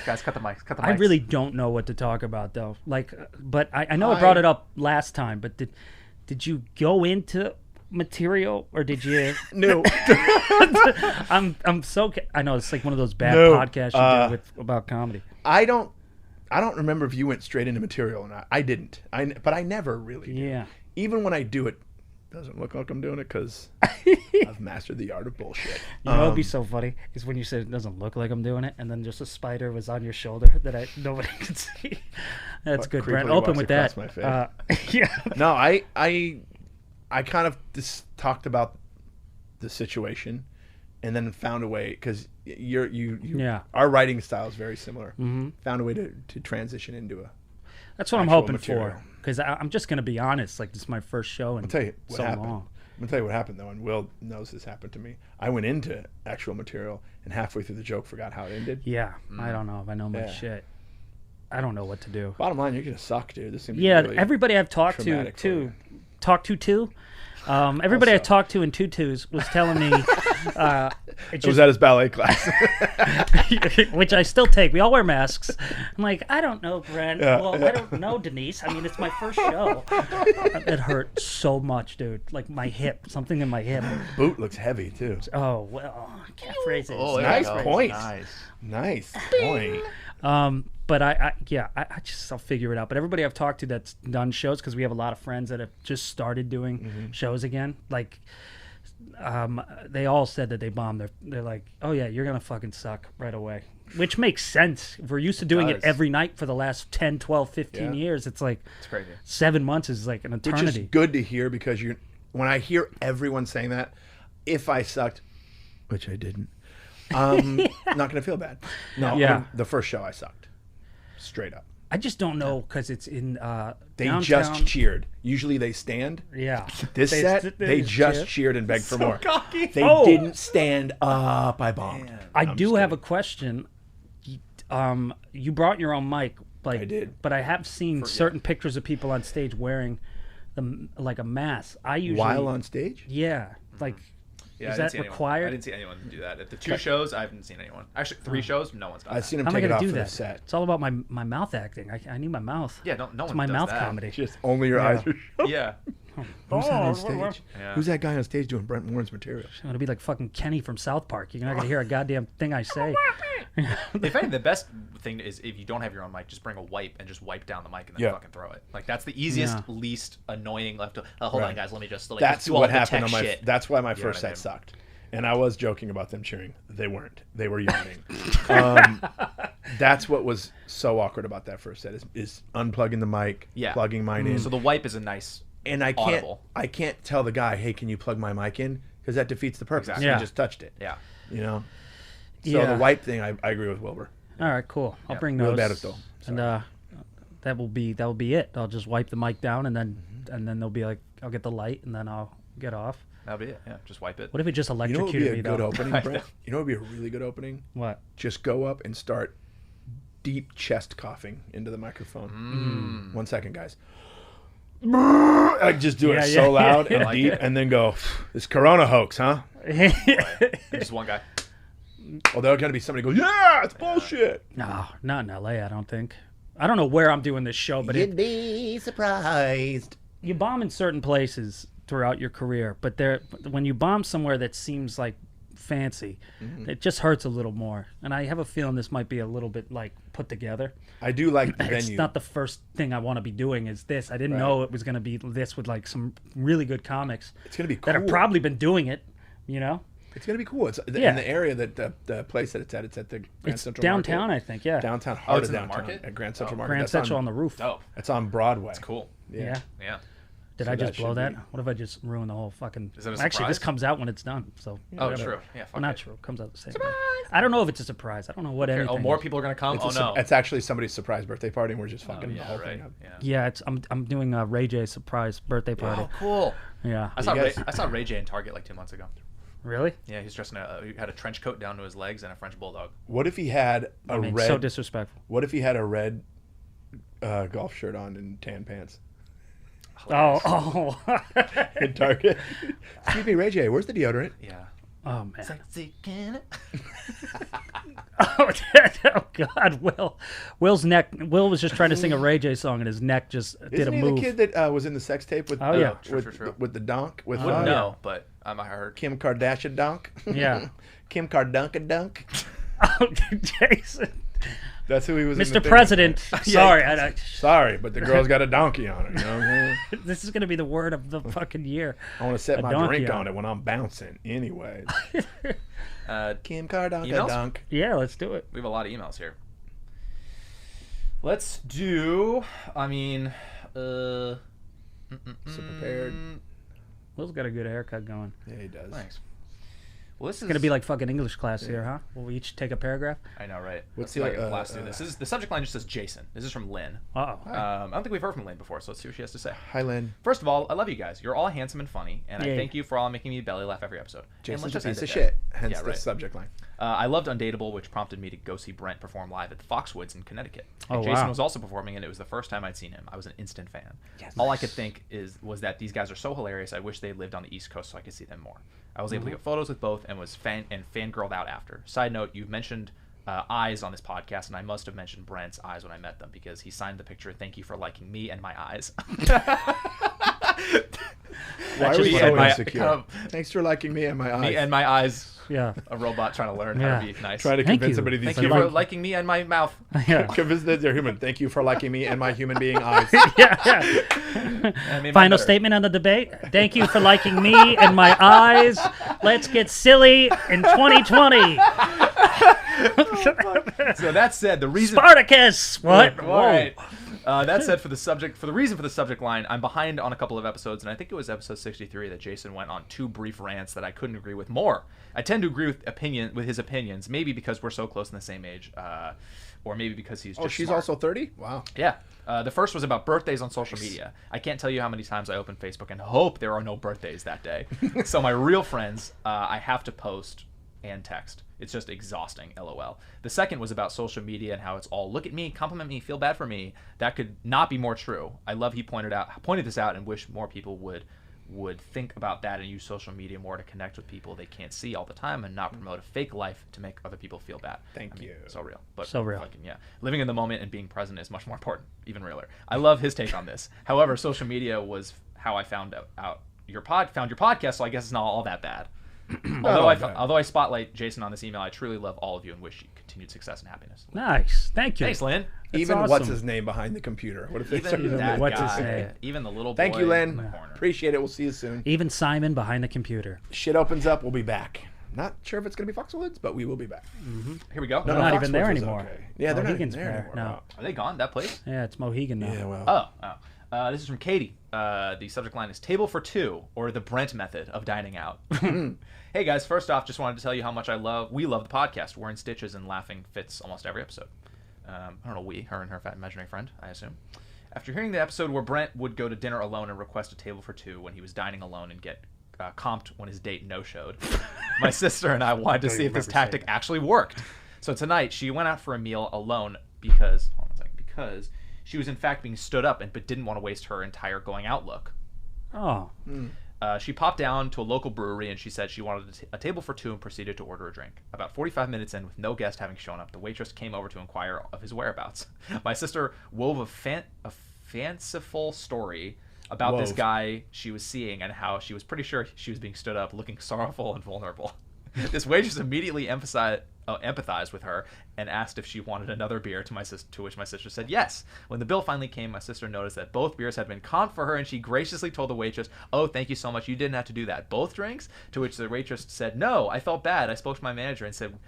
guys, cut the mics. Cut the mics. I really don't know what to talk about though. Like, but I know I I- brought it up last time. But did you go into material or did you? No. I'm so. I know it's like one of those bad No, podcasts you do about comedy. I don't remember if you went straight into material or not. I didn't. But I never really do. Yeah. Even when I do it, doesn't look like I'm doing it because I've mastered the art of bullshit. You know, what'd be so funny is when you said it doesn't look like I'm doing it, and then just a spider was on your shoulder that nobody could see. That's good, Brent. creepily Open walks with that. across my Yeah. No, I kind of just talked about the situation, and then found a way because you Yeah. our writing style is very similar. Mm-hmm. Found a way to transition into a. That's what I'm actual hoping material. for. Because I'm just gonna be honest. Like, this is my first show in I'll tell you what so happened. long. I'm gonna tell you what happened though, and Will knows this happened to me. I went into actual material, and halfway through the joke, forgot how it ended. Yeah, I don't know if I know my Yeah. shit. I don't know what to do. Bottom line, you're gonna suck, dude. This is gonna be Yeah, really everybody I've talked to traumatic for you. everybody I Also. talked to in tutus was telling me, it It was just, at his ballet class. which I still take. We all wear masks. I'm like, I don't know, Brent. Yeah, Well, yeah. I don't know, Denise. I mean, it's my first show. It hurt so much, dude. Like my hip, something in my hip. Boot looks heavy too. Oh well, catchphrases. Oh, there Nice you go. point. Nice. Nice point. But I I'll figure it out. But everybody I've talked to that's done shows, because we have a lot of friends that have just started doing shows again. Like, they all said that they bombed. They're like, oh yeah, you're gonna fucking suck right away. Which makes sense. If we're used to doing it does. every night for the last 10, 12, 15 Yeah. years. It's like It's crazy. 7 months is like an Which eternity. is good to hear because when I hear everyone saying that, if I sucked, which I didn't, not gonna feel bad. No, Yeah. the first show I sucked, straight up. I just don't know, because it's in They downtown. just cheered. Usually they stand. Yeah. This set, they just cheer. cheered and begged for more. cocky. They Oh. didn't stand up. I bombed. I I'm do just have a kidding. question. You brought your own mic, like I did. but I have seen certain pictures of people on stage wearing like a mask. I usually While on stage. yeah, like Yeah, I is didn't that see anyone. required? I didn't see anyone do that. At the 2 shows, I haven't seen anyone. Actually, 3 shows, no one's done I've that. seen him How am I take it gonna off do for the that? set. It's all about my mouth acting. I need my mouth. Yeah, no It's one my does mouth that. comedy. Just only your eyes are shut. Yeah. Who's that on stage? Yeah. Who's that guy on stage doing Brent Morin's material? I'm gonna be like fucking Kenny from South Park. You're not gonna hear a goddamn thing I say. If anything, the best thing is if you don't have your own mic, just bring a wipe and just wipe down the mic and then fucking throw it. Like that's the easiest, Yeah. least annoying left. Hold on, Right. guys. Let me just. That's do all what the happened tech on my. shit. That's why my know first what I set mean? sucked, and I was joking about them cheering. They weren't. They were yawning. That's what was so awkward about that first set is unplugging the mic, Yeah. plugging mine in, So the wipe is a nice. and audible. I can't tell the guy, hey, can you plug my mic in? Because that defeats the purpose. Exactly. Yeah. You just touched it. Yeah. You know. So Yeah. the wipe thing, I agree with Wilbur. All right, cool. I'll bring Real those. bad at though. And that will be it. I'll just wipe the mic down, and then they'll be like, I'll get the light, and then I'll get off. That'll be it. Yeah. Just wipe it. What if it just You know what would electrocuted be me a good though? opening, Brent? You know what would be a really good opening? What? Just go up and start deep chest coughing into the microphone. 1 second, guys. Like just do it so loud and like deep, it. and then go, this Corona hoax, huh? Just one guy. Well, there's gonna be somebody go, yeah, it's bullshit. No, not in LA. I don't think. I don't know where I'm doing this show, but You'd be surprised. you bomb in certain places throughout your career, but when you bomb somewhere that seems like fancy, it just hurts a little more. And I have a feeling this might be a little bit like put together. I do like the It's venue. not the first thing I want to be doing is this. I didn't know it was going to be this with like some really good comics It's gonna be cool. that have probably been doing it, you know? It's gonna be cool. It's Yeah. in the area that the place that it's at. It's at the Grand It's Central downtown, Market. I think, yeah. Downtown, heart it's of in the downtown, market? at Grand Central Market. Grand That's Central on the roof. Dope. It's on Broadway. That's cool. Yeah. Yeah. Did So I just that blow should that? be- What if I just ruined the whole fucking... Is it a Actually, this surprise? comes out when it's done, so... Oh, whatever. true. Yeah. Fuck Well, not it. true. It comes out the same way. I don't know if it's a surprise. I don't know what anything Oh, more is. people are gonna come. It's, No. it's actually somebody's surprise birthday party, and we're just fucking the Yeah. whole Right. thing up. Yeah. Yeah, I'm doing a Ray J surprise birthday party. Oh, cool. Yeah. I saw guys- Ray J in Target like 2 months ago. Really? Yeah, he's dressed in he had a trench coat down to his legs and a French bulldog. What if he had a I mean, red? so disrespectful. What if he had a red golf shirt on and tan pants Oh. in Target? Excuse me, Ray J, where's the deodorant? Yeah. Oh, man. Sexy can it? Oh, God, Will's neck. Will was just trying to sing a Ray J song, and his neck just did Isn't a he move. the kid that was in the sex tape with? Oh, yeah. True, with, true. with the donk with Wouldn't yeah. know, but I heard. Kim Kardashian donk. Yeah. Kim Kardunk. Oh, Jason. That's who he was. in the Mr. thing with. President. Sorry. Sorry, but the girl's got a donkey on her. You know what I'm saying? This is going to be the word of the fucking year. I want to set A my donkey drink on on it when I'm bouncing. Anyways, Kim Kardashian Emails? donk. Yeah, let's do it. We have a lot of emails here. Let's do. I mean, So prepared. Will's got a good haircut going. Yeah, he does. thanks. Well, this is It's going to be like fucking English class here, huh? Will we each take a paragraph? I know, right? What's Let's see if I the, can blast through this. This is the subject line just says Jason. This is from Lynn. Uh-oh. I don't think we've heard from Lynn before, so let's see what she has to say. Hi, Lynn. First of all, I love you guys. You're all handsome and funny, and Yay. I thank you for all making me belly laugh every episode. And Jason's let's a just end piece of it there. shit. Hence Yeah, the right. subject line. I loved Undateable, which prompted me to go see Brent perform live at the Foxwoods in Connecticut. Oh, And Jason wow. was also performing, and it was the first time I'd seen him. I was an instant fan. All I could think was that these guys are so hilarious. I wish they lived on the East Coast so I could see them more. I was able to get photos with both and was fangirled out after. Side note, you've mentioned eyes on this podcast, and I must have mentioned Brent's eyes when I met them because he signed the picture, "Thank you for liking me and my eyes." Why are just we what so I- insecure? kind of- Thanks for liking me and my eyes. Me and my eyes. Yeah. A robot trying to learn how Yeah. to be nice. Try to Thank convince you. somebody these Thank I you like- for liking me and my mouth. Yeah. convince that they're human. Thank you for liking me and my human being eyes. Yeah. And I made mine Final better. statement on the debate. Thank you for liking me and my eyes. Let's get silly in 2020. So that said, the reason. Spartacus. What? All Whoa. right. That said, for the reason for the subject line, I'm behind on a couple of episodes, and I think it was episode 63 that Jason went on 2 brief rants that I couldn't agree with more. I tend to agree with his opinions, maybe because we're so close in the same age, or maybe because he's just. Oh, she's smart. also 30? Wow. Yeah. The first was about birthdays on social media. I can't tell you how many times I open Facebook and hope there are no birthdays that day. So my real friends, I have to post and text. It's just exhausting, LOL. The second was about social media and how it's all look at me, compliment me, feel bad for me. That could not be more true. I love he pointed this out and wish more people would think about that and use social media more to connect with people they can't see all the time and not promote a fake life to make other people feel bad. Thank you. So real. But So real. fucking, yeah. Living in the moment and being present is much more important, even realer. I love his take on this. However, social media how I found your podcast, so I guess it's not all that bad. all bad. Although I spotlight Jason on this email, I truly love all of you and wish you continued success and happiness. Nice. Thank you. Thanks, Lynn. Even awesome. what's his name behind the computer? What if they Even started that what's his guy, name? even the little boy Thank you, in the Len. corner. Appreciate it. We'll see you soon. Even Simon behind the computer. Shit opens up. We'll be back. Not sure if it's going to be Foxwoods, but we will be back. Here we go. They're not even there Foxwoods was anymore. okay. Yeah, they're not even Mohegan's there there. anymore. No. Wow. Are they gone? That place? Yeah, it's Mohegan now. Yeah, well. This is from Katie. The subject line is table for two, or the Brent method of dining out. Hey guys, first off, just wanted to tell you how much we love the podcast. We're in stitches and laughing fits almost every episode. I don't know, her and her fat imaginary friend, I assume. After hearing the episode where Brent would go to dinner alone and request a table for two when he was dining alone and get comped when his date no-showed, my sister and I wanted to see if this tactic actually worked. So tonight, she went out for a meal alone because she was in fact being stood up but didn't want to waste her entire going out look. Oh. She popped down to a local brewery and she said she wanted a table for two and proceeded to order a drink. About 45 minutes in, with no guest having shown up, the waitress came over to inquire of his whereabouts. My sister wove a fanciful story about this guy she was seeing and how she was pretty sure she was being stood up, looking sorrowful and vulnerable. This waitress immediately empathized with her and asked if she wanted another beer, to which my sister said yes. When the bill finally came, my sister noticed that both beers had been comped for her, and she graciously told the waitress, "Oh, thank you so much. You didn't have to do that. Both drinks?" To which the waitress said, "No, I felt bad. I spoke to my manager and said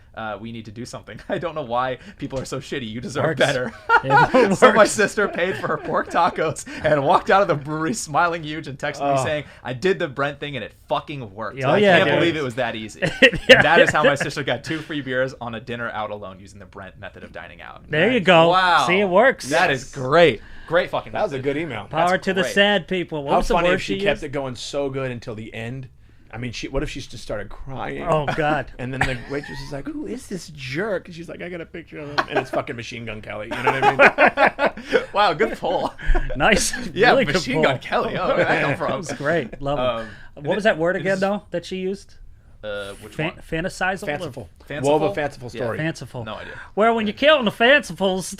we need to do something. I don't know why people are so shitty. You deserve Works. better." It So my works. sister paid for her pork tacos and walked out of the brewery smiling huge and texted me saying, "I did the Brent thing and it fucking worked." Oh, I yeah, can't dude. believe it was that easy. Yeah. And that is how my sister got 2 free beers on a dinner out alone using the Brent method of dining out. There you go. Wow. See, it works. That is great. Great fucking That was a method. good email. Power That's to the great. sad people. What How was the funny word if she used? kept it going so good until the end. I mean, what if she just started crying? Oh, God. And then the waitress is like, "Who is this jerk?" And she's like, "I got a picture of him." And it's fucking Machine Gun Kelly. You know what I mean? Wow, good pull. Nice. Yeah, really good Machine pull. Gun Kelly. Oh, where did that come That from? was great. Love it. What it- was that word it again, is- though, that she used? Which one? Fantasizable? Fanciful. Fanciful? Wove a fanciful Yeah. story. Fanciful. No idea. Well, when you're killing the fancifuls,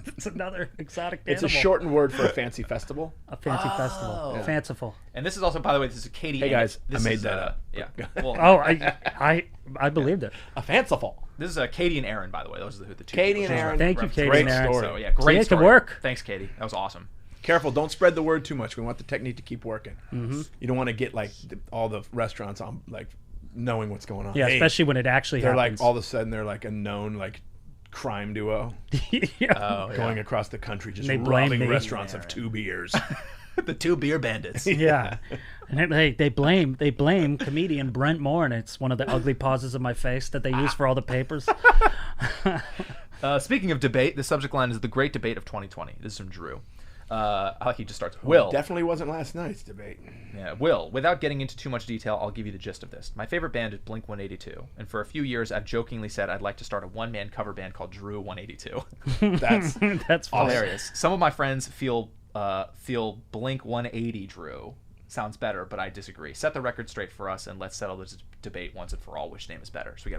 it's another exotic It's a animal. shortened word for a fancy festival. A fancy festival. Yeah. Fanciful. And this is also, by the way, this is Katie. Hey, and guys, this I made is, that up. Yeah. Well, Oh, I believed it. A fanciful. this is Katie and Aaron, by the way. Those are the two. Katie people and she's Aaron. Thank you, referencing. Katie Great and Aaron. story. So, yeah, great See, it story. could work. Thanks, Katie. That was awesome. Careful, don't spread the word too much. We want the technique to keep working. Mm-hmm. You don't want to get like all the restaurants on like knowing what's going on. Yeah, Hey, especially when it actually they're happens. like all of a sudden they're like a known like crime duo yeah. going across the country just They blame robbing me. restaurants of 2 beers. The 2 beer bandits. Yeah. And they blame comedian Brent Morin. It's one of the ugly pauses of my face that they use for all the papers. Speaking of debate, the subject line is the great debate of 2020. This is from Drew. I like he just starts. Will. Definitely wasn't last night's debate. Yeah, Will. Without getting into too much detail, I'll give you the gist of this. My favorite band is Blink-182, and for a few years, I've jokingly said I'd like to start a one-man cover band called Drew 182. That's That's funny. Hilarious. Some of my friends feel Blink-180 Drew sounds better, but I disagree. Set the record straight for us, and let's settle this debate once and for all. Which name is better? So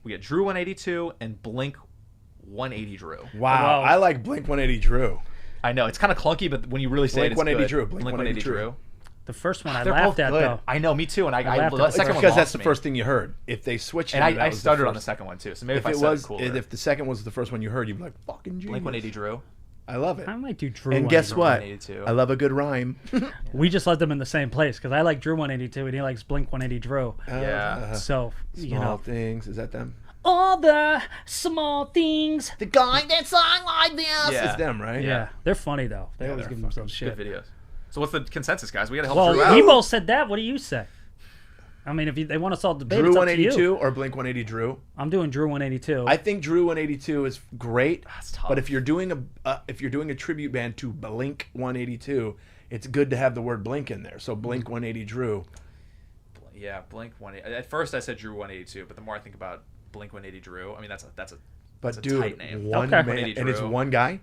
we get Drew 182 and Blink-180 Drew. wow. Wow. I like Blink 180 Drew. I know it's kind of clunky, but when you really say it, it's Blink-180 good. Drew. Blink-180 Drew. The first one I They're laughed both at, good. though. I know, me too. And I laughed the at second the one Because lost that's the me. first thing you heard. If they switched it, And that I was stuttered the on the first. second one too. So maybe If if I it said was, it cooler. if the second was the first one you heard, you'd be like, "Fucking genius." Blink-180 Drew. I love it. I might do Drew And guess 182. what? 182. I love a good rhyme. We just left them in the same place because I like Drew 182 and he likes Blink 180 Drew. Yeah. So, you Small know. things. Is that them? All the small things. The guy that sang like this. Yeah. It's them, right? Yeah. They're funny, though. They Yeah, always they're give themselves Good shit. videos. So what's the consensus, guys? We gotta help Well, Drew out. we both said that. What do you say? I mean, if they want us all to debate, Drew it's up to you. 182 or Blink 180 Drew? I'm doing Drew 182. I think Drew 182 is great. That's tough. But if you're doing a tribute band to Blink 182, it's good to have the word Blink in there. So Blink 180 Drew. Yeah, Blink-180. At first I said Drew 182, but the more I think about Blink-180 Drew, I mean that's a But a dude, tight name. one Okay. man, 180 and it's Drew. one guy.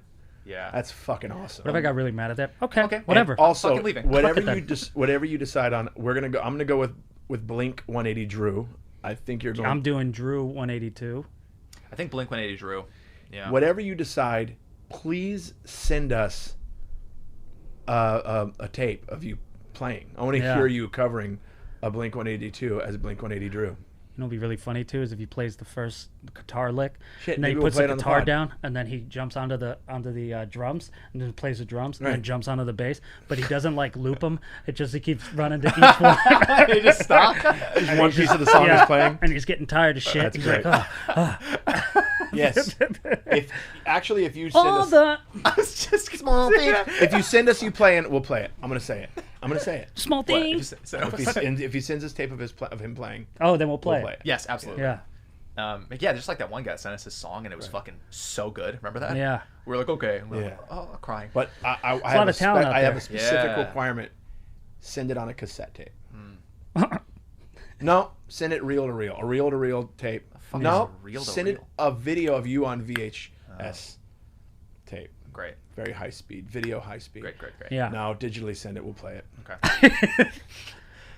Yeah. That's fucking awesome. What if I got really mad at that? Okay, Okay. whatever. And also, Fucking leaving. whatever Fuck it you then. whatever you decide on, I'm gonna go with Blink 180 Drew. I think you're going. I'm doing Drew 182. I think Blink-180 Drew. Yeah. Whatever you decide, please send us a tape of you playing. I want to Yeah. hear you covering a Blink-182 as Blink-180 Drew. You know, what'd be really funny too is if he plays the first guitar lick, Shit, and then he maybe we'll puts play the it on the guitar pod. down, and then he jumps onto the drums, and then plays the drums, and Right. then jumps onto the bass. But he doesn't like loop them. It just he keeps running to each one. They just stop. Just one piece of the song is playing. and he's getting tired of shit. That's He's great. like, Yes. If you send all us the I was just small things, if you send us you playing, we'll play it. I'm gonna say it. small What? things. If he sends us tape of him playing, Oh, then we'll we'll play. play it. Yes, absolutely. Yeah, Yeah, just like that one guy sent us his song and it was fucking so good. Remember that? yeah. We were like, okay. And we were Yeah. like, oh, crying. But I a lot have of talent out I have there. a specific Yeah. requirement. Send it on a cassette tape. Hmm. No, send it reel to reel. A reel to reel tape. fuck No, is a reel to send it reel? a video of you on VHS tape. Great. Very high speed. Video high speed. Great. Yeah. Now digitally send it. We'll play it. Okay.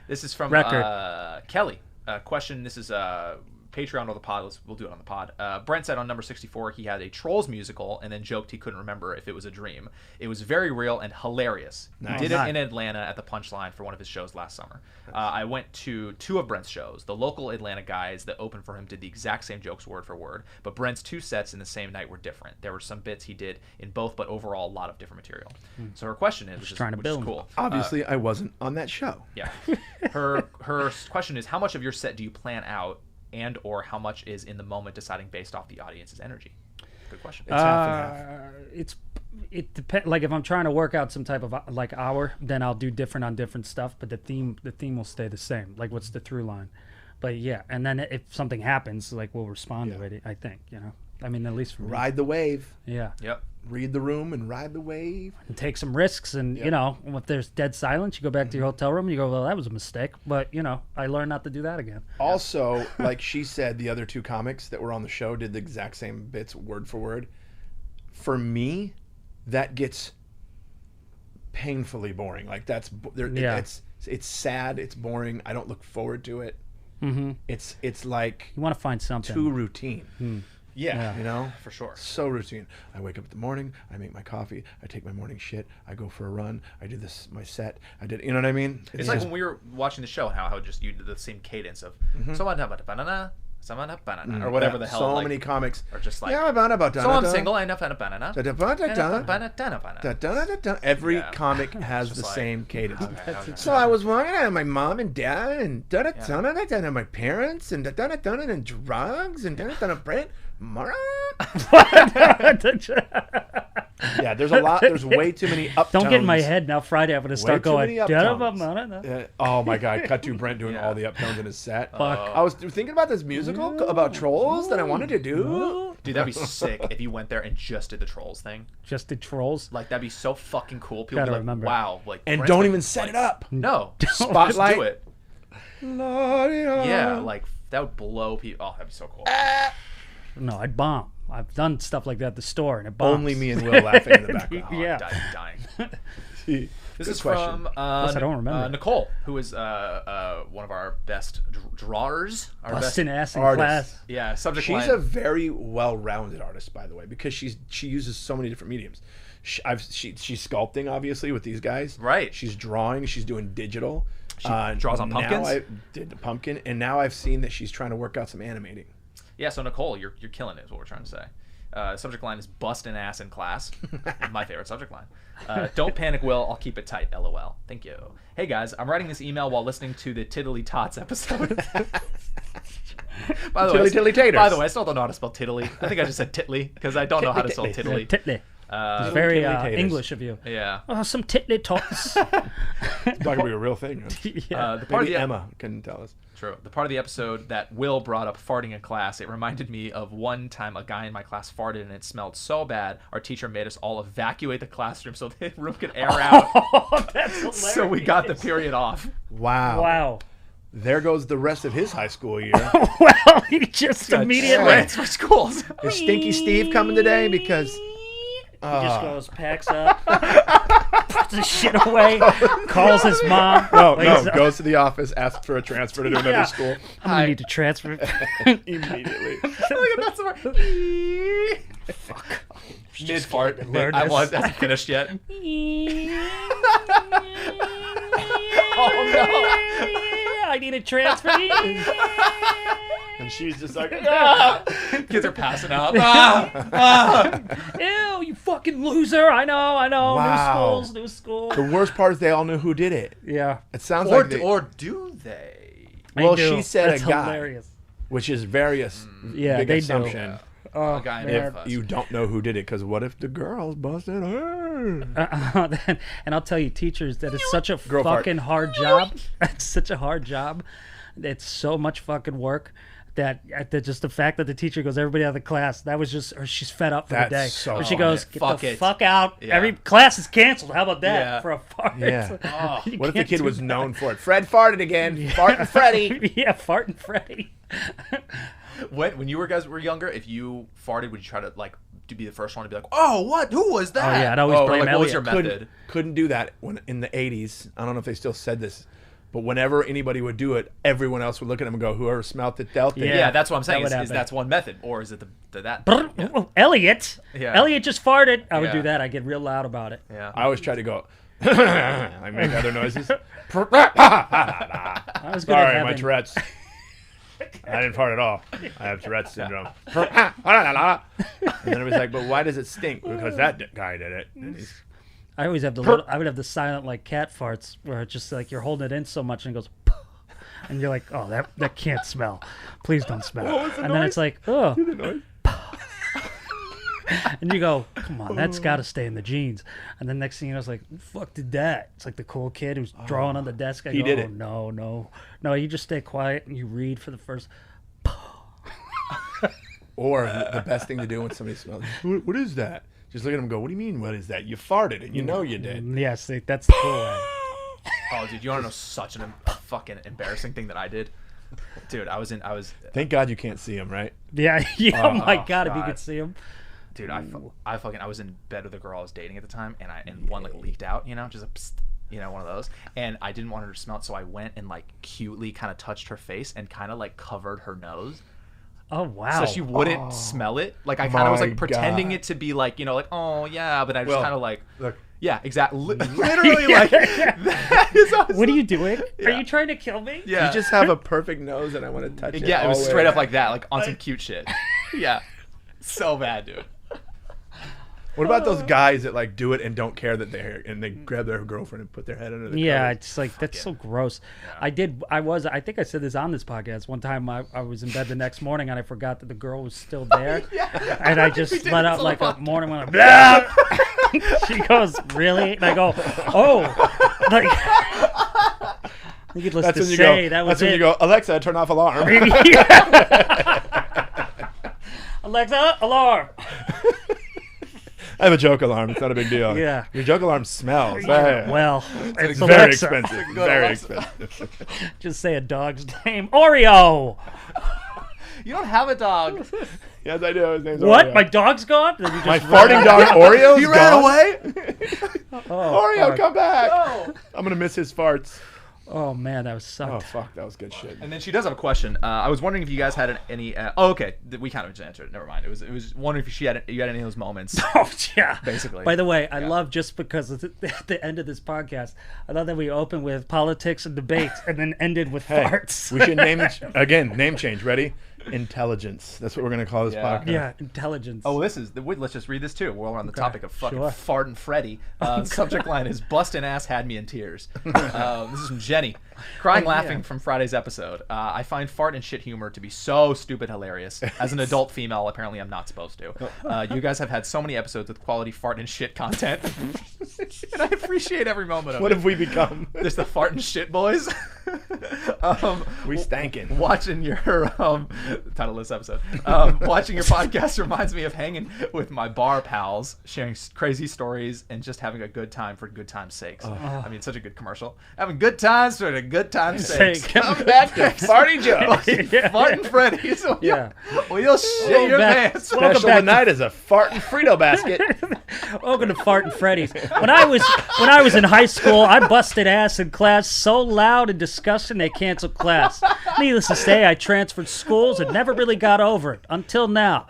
This is from Record. Kelly. Question. This is Patreon or the pod. We'll do it on the pod. Brent said on number 64 he had a Trolls musical and then joked he couldn't remember if it was a dream. It was very real and hilarious. Nice. He did Nice. it in Atlanta at the Punchline for one of his shows last summer. I went to 2 of Brent's shows. The local Atlanta guys that opened for him did the exact same jokes word for word, but Brent's 2 sets in the same night were different. There were some bits he did in both, but overall a lot of different material. So her question is, which is, trying to which is build. cool. Obviously, I wasn't on that show. Yeah. Her question is, how much of your set do you plan out, and or how much is in the moment deciding based off the audience's energy? Good question. It's half and half. It depends. Like if I'm trying to work out some type of like hour, then I'll do different on different stuff. But the theme will stay the same. Like what's the through line? But yeah, and then if something happens, like we'll respond to it. I think I mean, at least for me. Ride the wave. Yeah. Yep. Read the room and ride the wave. And take some risks, and if there's dead silence, you go back to your hotel room and you go, well, that was a mistake. But I learned not to do that again. Also, like she said, the other 2 comics that were on the show did the exact same bits word for word. For me, that gets painfully boring. Like it's sad. It's boring. I don't look forward to it. Mm-hmm. It's like You want to find something. too routine. Yeah. You know, For sure. so routine. I wake up in the morning. I make my coffee. I take my morning shit. I go for a run. I do my set. You know what I mean? It's like when we were watching the show and how just you did the same cadence of someone have a banana, someone have banana, or whatever the hell. So like, many comics are just like, yeah, about so I'm single, I enough and a banana. Every Yeah. comic has Just the like, same cadence. okay. So I was walking out of my mom and dad and and my parents and and drugs and Brent Morin. Yeah, there's a lot. There's way too many uptones. Don't get in my head now. Friday, I'm gonna start too going. many uptones. Oh my God! Cut to Brent doing all the uptones in his set. I was thinking about this musical about trolls that I wanted to do. Dude, that'd be sick if you went there and just did the Trolls thing. Just the trolls. Like that'd be so fucking cool. People Gotta be like, remember. wow, like And Brent's don't been, even set like, it up. No, Spotlight. Just do it. Yeah, like that would blow people. Oh, that'd be so cool. No, I'd bomb. I've done stuff like that at the store, and it bombs. Only me and Will laughing in the background. Oh, Yeah. I'm dying. This This is from I don't remember. Nicole, who is one of our best drawers. Our Busting best, ass in artist. class. yeah, subject She's line. a very well-rounded artist, by the way, because she uses so many different mediums. She's sculpting, obviously, with these guys. Right. She's drawing. She's doing digital. She draws on pumpkins? Now I did the pumpkin, and now I've seen that she's trying to work out some animating. Yeah, so Nicole, you're killing it is what we're trying to say. Subject line is busting ass in class. My favorite subject line. Don't panic, Will. I'll keep it tight. LOL. Thank you. Hey guys, I'm writing this email while listening to the Tiddly Tots episode. By the way, Tiddly taters. By the way, I still don't know how to spell tiddly. I think I just said titly because I don't know how to spell tiddly. Titly. It's very tiddly taters. English of you. Yeah. Oh, some titly tots. It's not gonna be a real thing. Yeah. The part of Maybe the Emma couldn't tell us. True. The part of the episode that Will brought up farting in class, it reminded me of one time a guy in my class farted and it smelled so bad, our teacher made us all evacuate the classroom so the room could air out. Oh, that's hilarious. So we got the period off. Wow. Wow. There goes the rest of his high school year. Well, he just got immediately. slammed. It's for schools. Is Stinky Steve coming today? Because He just goes, packs up, puts his shit away, calls his mom. no, wakes up. goes to the office, asks for a transfer to another Yeah. school I'm gonna need to transfer. immediately. Look at that. Mid fart. learn I this. hasn't finished yet. I need a transfer. And she's just like, Kids are passing out. Ew, you fucking loser. I know. Wow. New schools. The worst part is they all knew who did it. Yeah. It sounds Or like they, do they? well, They do. she said That's a guy, hilarious. which is various. Yeah, big they assumption. do. Oh, A guy in man. a If fuss. you don't know who did it, because what if the girls busted her? And I'll tell you, teachers, that is such a Girl fart. fucking hard job. It's such a hard job. It's so much fucking work that just the fact that the teacher goes, everybody out of the class, that was just, or she's fed up for That's the day. so Or she hard. goes, get Fuck the it. fuck out. Yeah. Every class is canceled. How about that Yeah. for a fart? Yeah. You What if the can't kid do was that. known for it? Fred farted again. Farting Freddy. Yeah, Fart and Freddy. When you guys were younger, if you farted, would you try to to be the first one to be like, "Oh, what? Who was that?" Oh, yeah, I'd always Or, blame what was your Elliot. method? Couldn't do that when in the 80s. I don't know if they still said this, but whenever anybody would do it, everyone else would look at them and go, "Whoever smelt it dealt it." Yeah, that's what I'm saying. that would Is happen. that's one method, or is it that? Brr, Yeah. oh, Elliot. Yeah. Elliot just farted. I would Yeah. do that. I get real loud about it. Yeah. I always try to go. I make other noises. I was good Sorry, at my having, Tourette's. I didn't fart at all. I have Tourette's syndrome. And then it was like, but why does it stink? Because that guy did it. And he's- I always have the little, I would have the silent like cat farts where it's just like you're holding it in so much and it goes, and you're like, oh, that can't smell. Please don't smell. What was the And then noise? it's like, oh, the noise. and you go, come on, that's got to stay in the jeans. And then next thing you know, it's like, who the fuck did that? It's like the cool kid who's drawing on the desk. I He go, did oh, it. no, you just stay quiet and you read for the first. Or the best thing to do when somebody smells, what is that? Just look at them and go, what do you mean, what is that? You farted and you know you did. Yes, that's the cool way. Oh, dude, you want to know such a fucking embarrassing thing that I did? Dude, I was. Thank God you can't see him, right? Yeah, oh my Oh, God, if you God. could see him. Dude, I was in bed with a girl I was dating at the time, and one leaked out, just a psst, one of those, and I didn't want her to smell it, so I went and cutely kind of touched her face and kind of covered her nose, Oh, wow. so she wouldn't smell it. I kind of was My pretending God. it to be oh yeah, but I just Well, kind of Look, yeah, exactly, literally that is awesome. What are you doing? Are Yeah. you trying to kill me? Yeah, you just have a perfect nose and I want to touch it. yeah, it was all straight the up way. like that, on some cute shit. Yeah, so bad, dude. What about those guys that do it and don't care that they're and they grab their girlfriend and put their head under the Yeah, covers? it's like that's so gross. I think I said this on this podcast one time. I was in bed the next morning and I forgot that the girl was still there, and I just did let this out on like the a morning one. Blah! She goes, really? And I go, oh, needless That's to when you say, go. that was That's when you it. go. Alexa, turn off alarm. Alexa, alarm. I have a joke alarm. It's not a big deal. Yeah. Your joke alarm smells. Well, Very it's Alexa. expensive. Go to Very Alexa. expensive. Just say a dog's name, Oreo. You don't have a dog. Yes, I do. His name's What? Oreo. My dog's gone? Then you just My run farting out. dog Oreo. He ran away. Oreo, fuck. come back. No. I'm gonna miss his farts. Oh man, that was Oh sucked. fuck, that was good shit. And then she does have a question. I was wondering if you guys had any. Oh, okay. We kind of just answered it. Never mind. It was wondering if you had any of those moments. Oh yeah. Basically. By the way, I Yeah. love just because at the end of this podcast, I love that we opened with politics and debates and then ended with Hey, farts. we should name change. Ready? Intelligence. That's what we're gonna call this Yeah. podcast. Yeah, intelligence. Oh, let's just read this too. While we're on the topic of fucking sure. fart and Freddy. Subject line is "Bustin' ass had me in tears." This is from Jenny, crying laughing from Friday's episode. I find fart and shit humor to be so stupid hilarious. As an adult female, apparently I'm not supposed to. You guys have had so many episodes with quality fart and shit content, and I appreciate every moment of What it. have we become? Just the fart and shit boys. We stankin'. Watching your title of this episode, watching your podcast reminds me of hanging with my bar pals, sharing crazy stories, and just having a good time for good time's sakes. I mean, it's such a good commercial. Having good times for a good time's sakes. Sake. Come back to Party jokes. Yeah. Fart and Freddy's. Yeah. Well, you'll shit your back. pants. Welcome Special back to- tonight is a fart and Frito basket. Welcome to Fart and Freddy's. When I was in high school, I busted ass in class so loud and disgusting they canceled class. Needless to say, I transferred schools and never really got over it until now.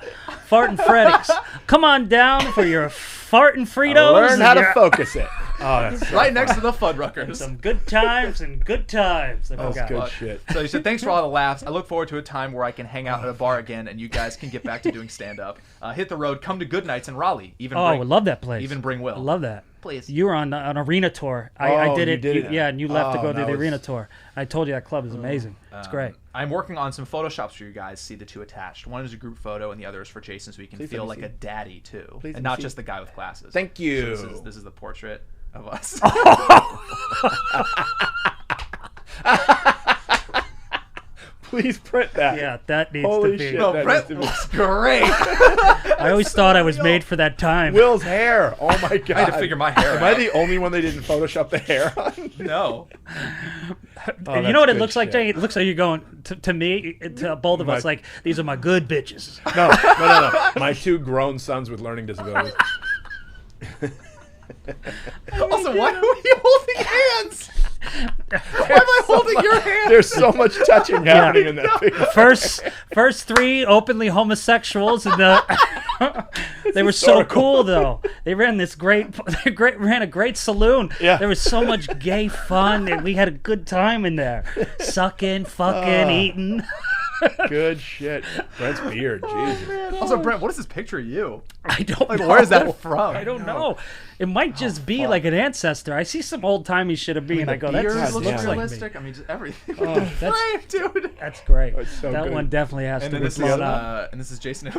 Fartin' Freddy's, come on down for your fartin' Fritos. Learn how and to your- focus it. Oh, that's so Right next fun. to the Fuddruckers. Some good times and good times. I That's forgot. good shit. So he said, thanks for all the laughs. I look forward to a time where I can hang out at a bar again and you guys can get back to doing stand-up. Hit the road, come to Good Nights in Raleigh. Even Oh, I bring, would love that place. Even bring Will. I love that. Please. You were on an arena tour. Oh, I did you it. did it. Yeah, and you left to Oh, go do that the was- arena tour. I told you that club is amazing. It's great. I'm working on some photoshops for you guys. See the two attached. One is a group photo and the other is for Jason so he can Please feel let like me a see. daddy too. Please let and me not see. just the guy with glasses. Thank you. So this is the portrait of us. Please print that. Yeah, that needs Holy to be. shit. No, That Brent needs to be- looks great. I always thought I was made for that time. Will's hair. Oh my god. I had to figure my hair Am out. I the only one they didn't Photoshop the hair on? No. Oh, you that's know what it good looks like, shit. Jay? It looks like you're going to me, to both of us, My- like, these are my good bitches. No. My two grown sons with learning disabilities. Also, why are we holding hands? Why am I holding your hand? There's so much touching happening in that picture. First three openly homosexuals, and they were so historical. cool though. They ran ran a great saloon. Yeah. There was so much gay fun, and we had a good time in there, sucking, fucking, eating. Good shit. Brent's beard. Jesus. Also, Brent, what is this picture of you? I don't know. Where is that from? I don't know. It might just be like an ancestor. I see some old timey shit of me, and I go, that Beard just looks looks like me. realistic. I mean, just everything. Oh, that's- dude. That's great. It's so that good. one definitely has And to then be this is blown up. and this is Jason.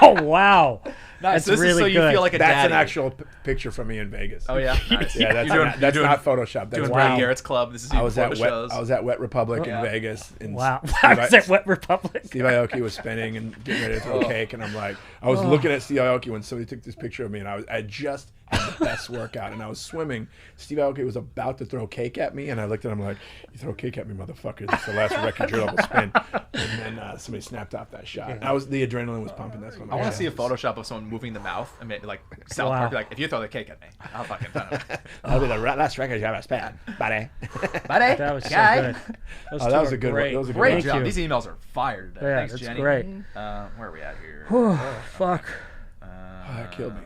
Oh wow, Nice. that's So this is really so you good. feel like a That's daddy. an actual picture from me in Vegas. Oh yeah. Nice. Yeah, that's, You're not, doing, that's you're doing, not Photoshop. That's doing Wow. Brad Garrett's club. This is you I was before at the Wet. shows. I was at Wet Republic Yeah. in Vegas. And Wow, Steve, I was at Wet Republic. Steve Aoki was spinning and getting ready to throw cake, and I'm like, I was looking at Steve Aoki when somebody took this picture of me, and I just had the best workout, and I was swimming. Steve Aoki was about to throw cake at me, and I looked at him like, "You throw cake at me, motherfucker! This is the last record your level spin." And then somebody snapped off that shot. The adrenaline was pumping. That's when I want to see a Photoshop of someone moving the mouth. I mean, like South Wow. Park. Like, if you throw the cake at me, I'll fucking throw it. That'll be the last record you ever spin, buddy. Buddy, That was so guy. good. Oh, two that was are a good one. great. That was a good Great one. Thank job. you. These emails are fire today. Yeah, Thanks, that's Jenny. great. Where are we at here? Fuck. Oh, that killed me.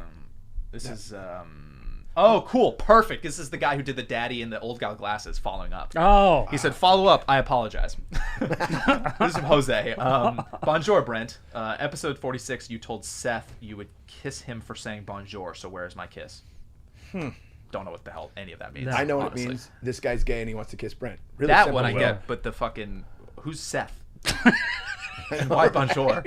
This is oh, cool, perfect. This is the guy who did the daddy in the old guy with glasses following up. Oh, He said, "Follow up. I apologize." This is from Jose. Bonjour, Brent. Episode 46. You told Seth you would kiss him for saying bonjour. So where's my kiss? Don't know what the hell any of that means. I know what honestly. it means. This guy's gay and he wants to kiss Brent. Really That simple, one I Will. get, but the fucking who's Seth? And why bonjour?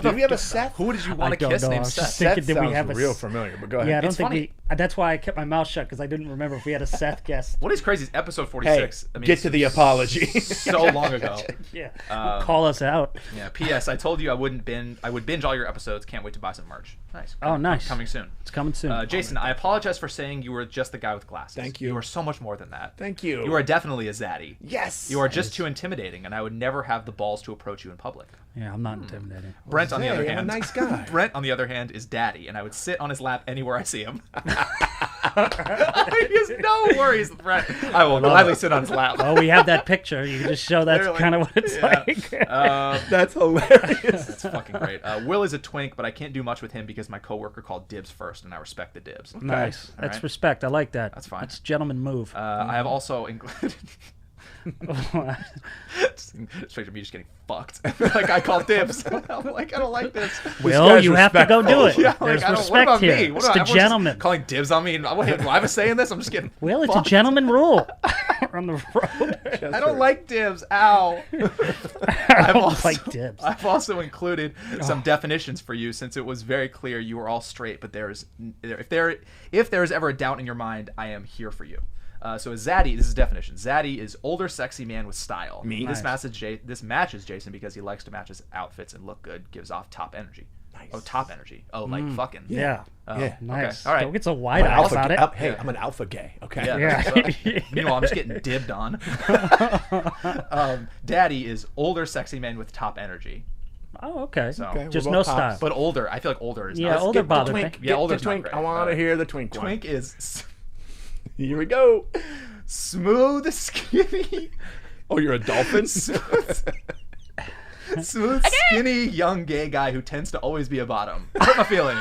Did we have a Seth? Who did you I want to don't kiss know. I named was just Seth? thinking, Seth did we sounds have a real s- familiar, but go ahead. Yeah, I don't It's think funny. that's why I kept my mouth shut because I didn't remember if we had a Seth guest. What is crazy is episode Hey, 46. I mean, get to the apology. so long ago. Yeah, call us out. Yeah. P.S. I told you I would binge all your episodes. Can't wait to buy some merch. Nice. Oh, nice. Coming soon. It's coming soon. Jason, I apologize for saying you were just the guy with glasses. Thank you. You are so much more than that. Thank you. You are definitely a zaddy. Yes. You are just too intimidating, and I would never have the balls to approach you in public. Yeah, I'm not intimidating. Brent, on the Hey, other I'm a hand, nice guy. Brent, on the other hand, is daddy, and I would sit on his lap anywhere I see him. He has no worries with Brent. I will gladly sit on his lap. Oh, we have that picture. You can just show that's Literally. kind of what it's Yeah. like. That's hilarious. It's fucking great. Will is a twink, but I can't do much with him because my coworker called dibs first, and I respect the dibs. Nice. All That's right. respect. I like that. That's fine. That's a gentleman move. I have also included. just picture me just getting fucked. Like I call dibs. I'm like, I don't like this. Will, guy's you have to go do it. Yeah, like, There's I don't, what respect about here. me? What It's about, the everyone's just gentleman. calling dibs on me. And do I have a say in this? I'm just getting. Will, it's a fucked. gentleman rule on the road. I don't like dibs. Ow. I don't like dibs. I've also included some definitions for you since it was very clear you were all straight. But if there is ever a doubt in your mind, I am here for you. So a zaddy, this is definition. Zaddy is older, sexy man with style. Me? This Nice. matches Jason because he likes to match his outfits and look good. Gives off top energy. Nice. Oh, top energy. Oh, like fucking. Yeah. Oh, Yeah. Nice. Okay. All right. Don't get so wide eyed Alpha, about it. Hey, I'm an alpha gay. Okay. Yeah. Yeah. So, meanwhile, I'm just getting dibbed on. Daddy is older, sexy man with top energy. Oh, okay. So, Okay, Just we're no both tops. style. but older. I feel like older is. Yeah, not, older Get the bothered me. twink. Yeah, Get older's the not twink. great. I want to hear the twink one. Twink is. Here we go. Smooth, skinny, Oh, you're a dolphin? smooth, skinny, young gay guy who tends to always be a bottom. Hurt my feelings.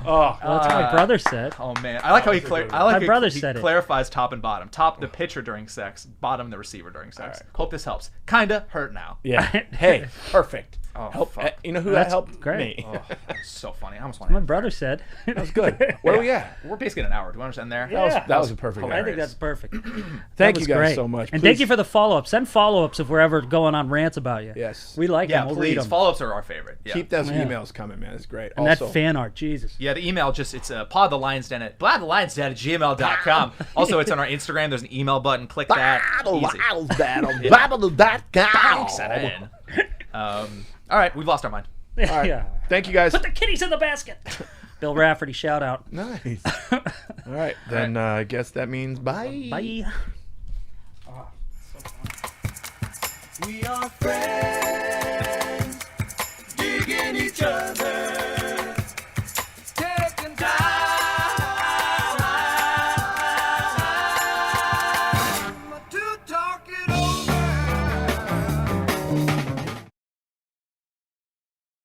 Oh, Well, that's what my brother said. Oh man, I like how he My brother said it. clarifies top and bottom. Top the pitcher during sex, bottom the receiver during sex. Hope this helps. Kinda hurt now. yeah. Hey, perfect. Oh, Help. fuck. You know who That's that helped great. me? Oh, that's so funny. I almost want My to. brother said. That was good. Where are we at? We're basically at an hour. Do you want to end there? Yeah. That was a perfect. hilarious. I think that's perfect. Thank That you was guys great. so much. And Please- thank you for the follow-up. Send follow-ups if we're ever going on rants about you. Yes. We like Yeah, them. We'll read please. them. Follow-ups are our favorite. Yeah. Keep those Yeah. emails coming, man. It's great. And Also, that fan art, Jesus. Yeah, the email it's podthelionsden at blvd@gmail.com. Also, it's on our Instagram. There's an email button. Click that. Easy. Thanks, Ed. All right, we've lost our mind. All right. Yeah. Thank you guys. Put the kitties in the basket. Bill Rafferty, shout out. Nice. All right. Then I guess that means bye. Bye. We are friends, digging each other.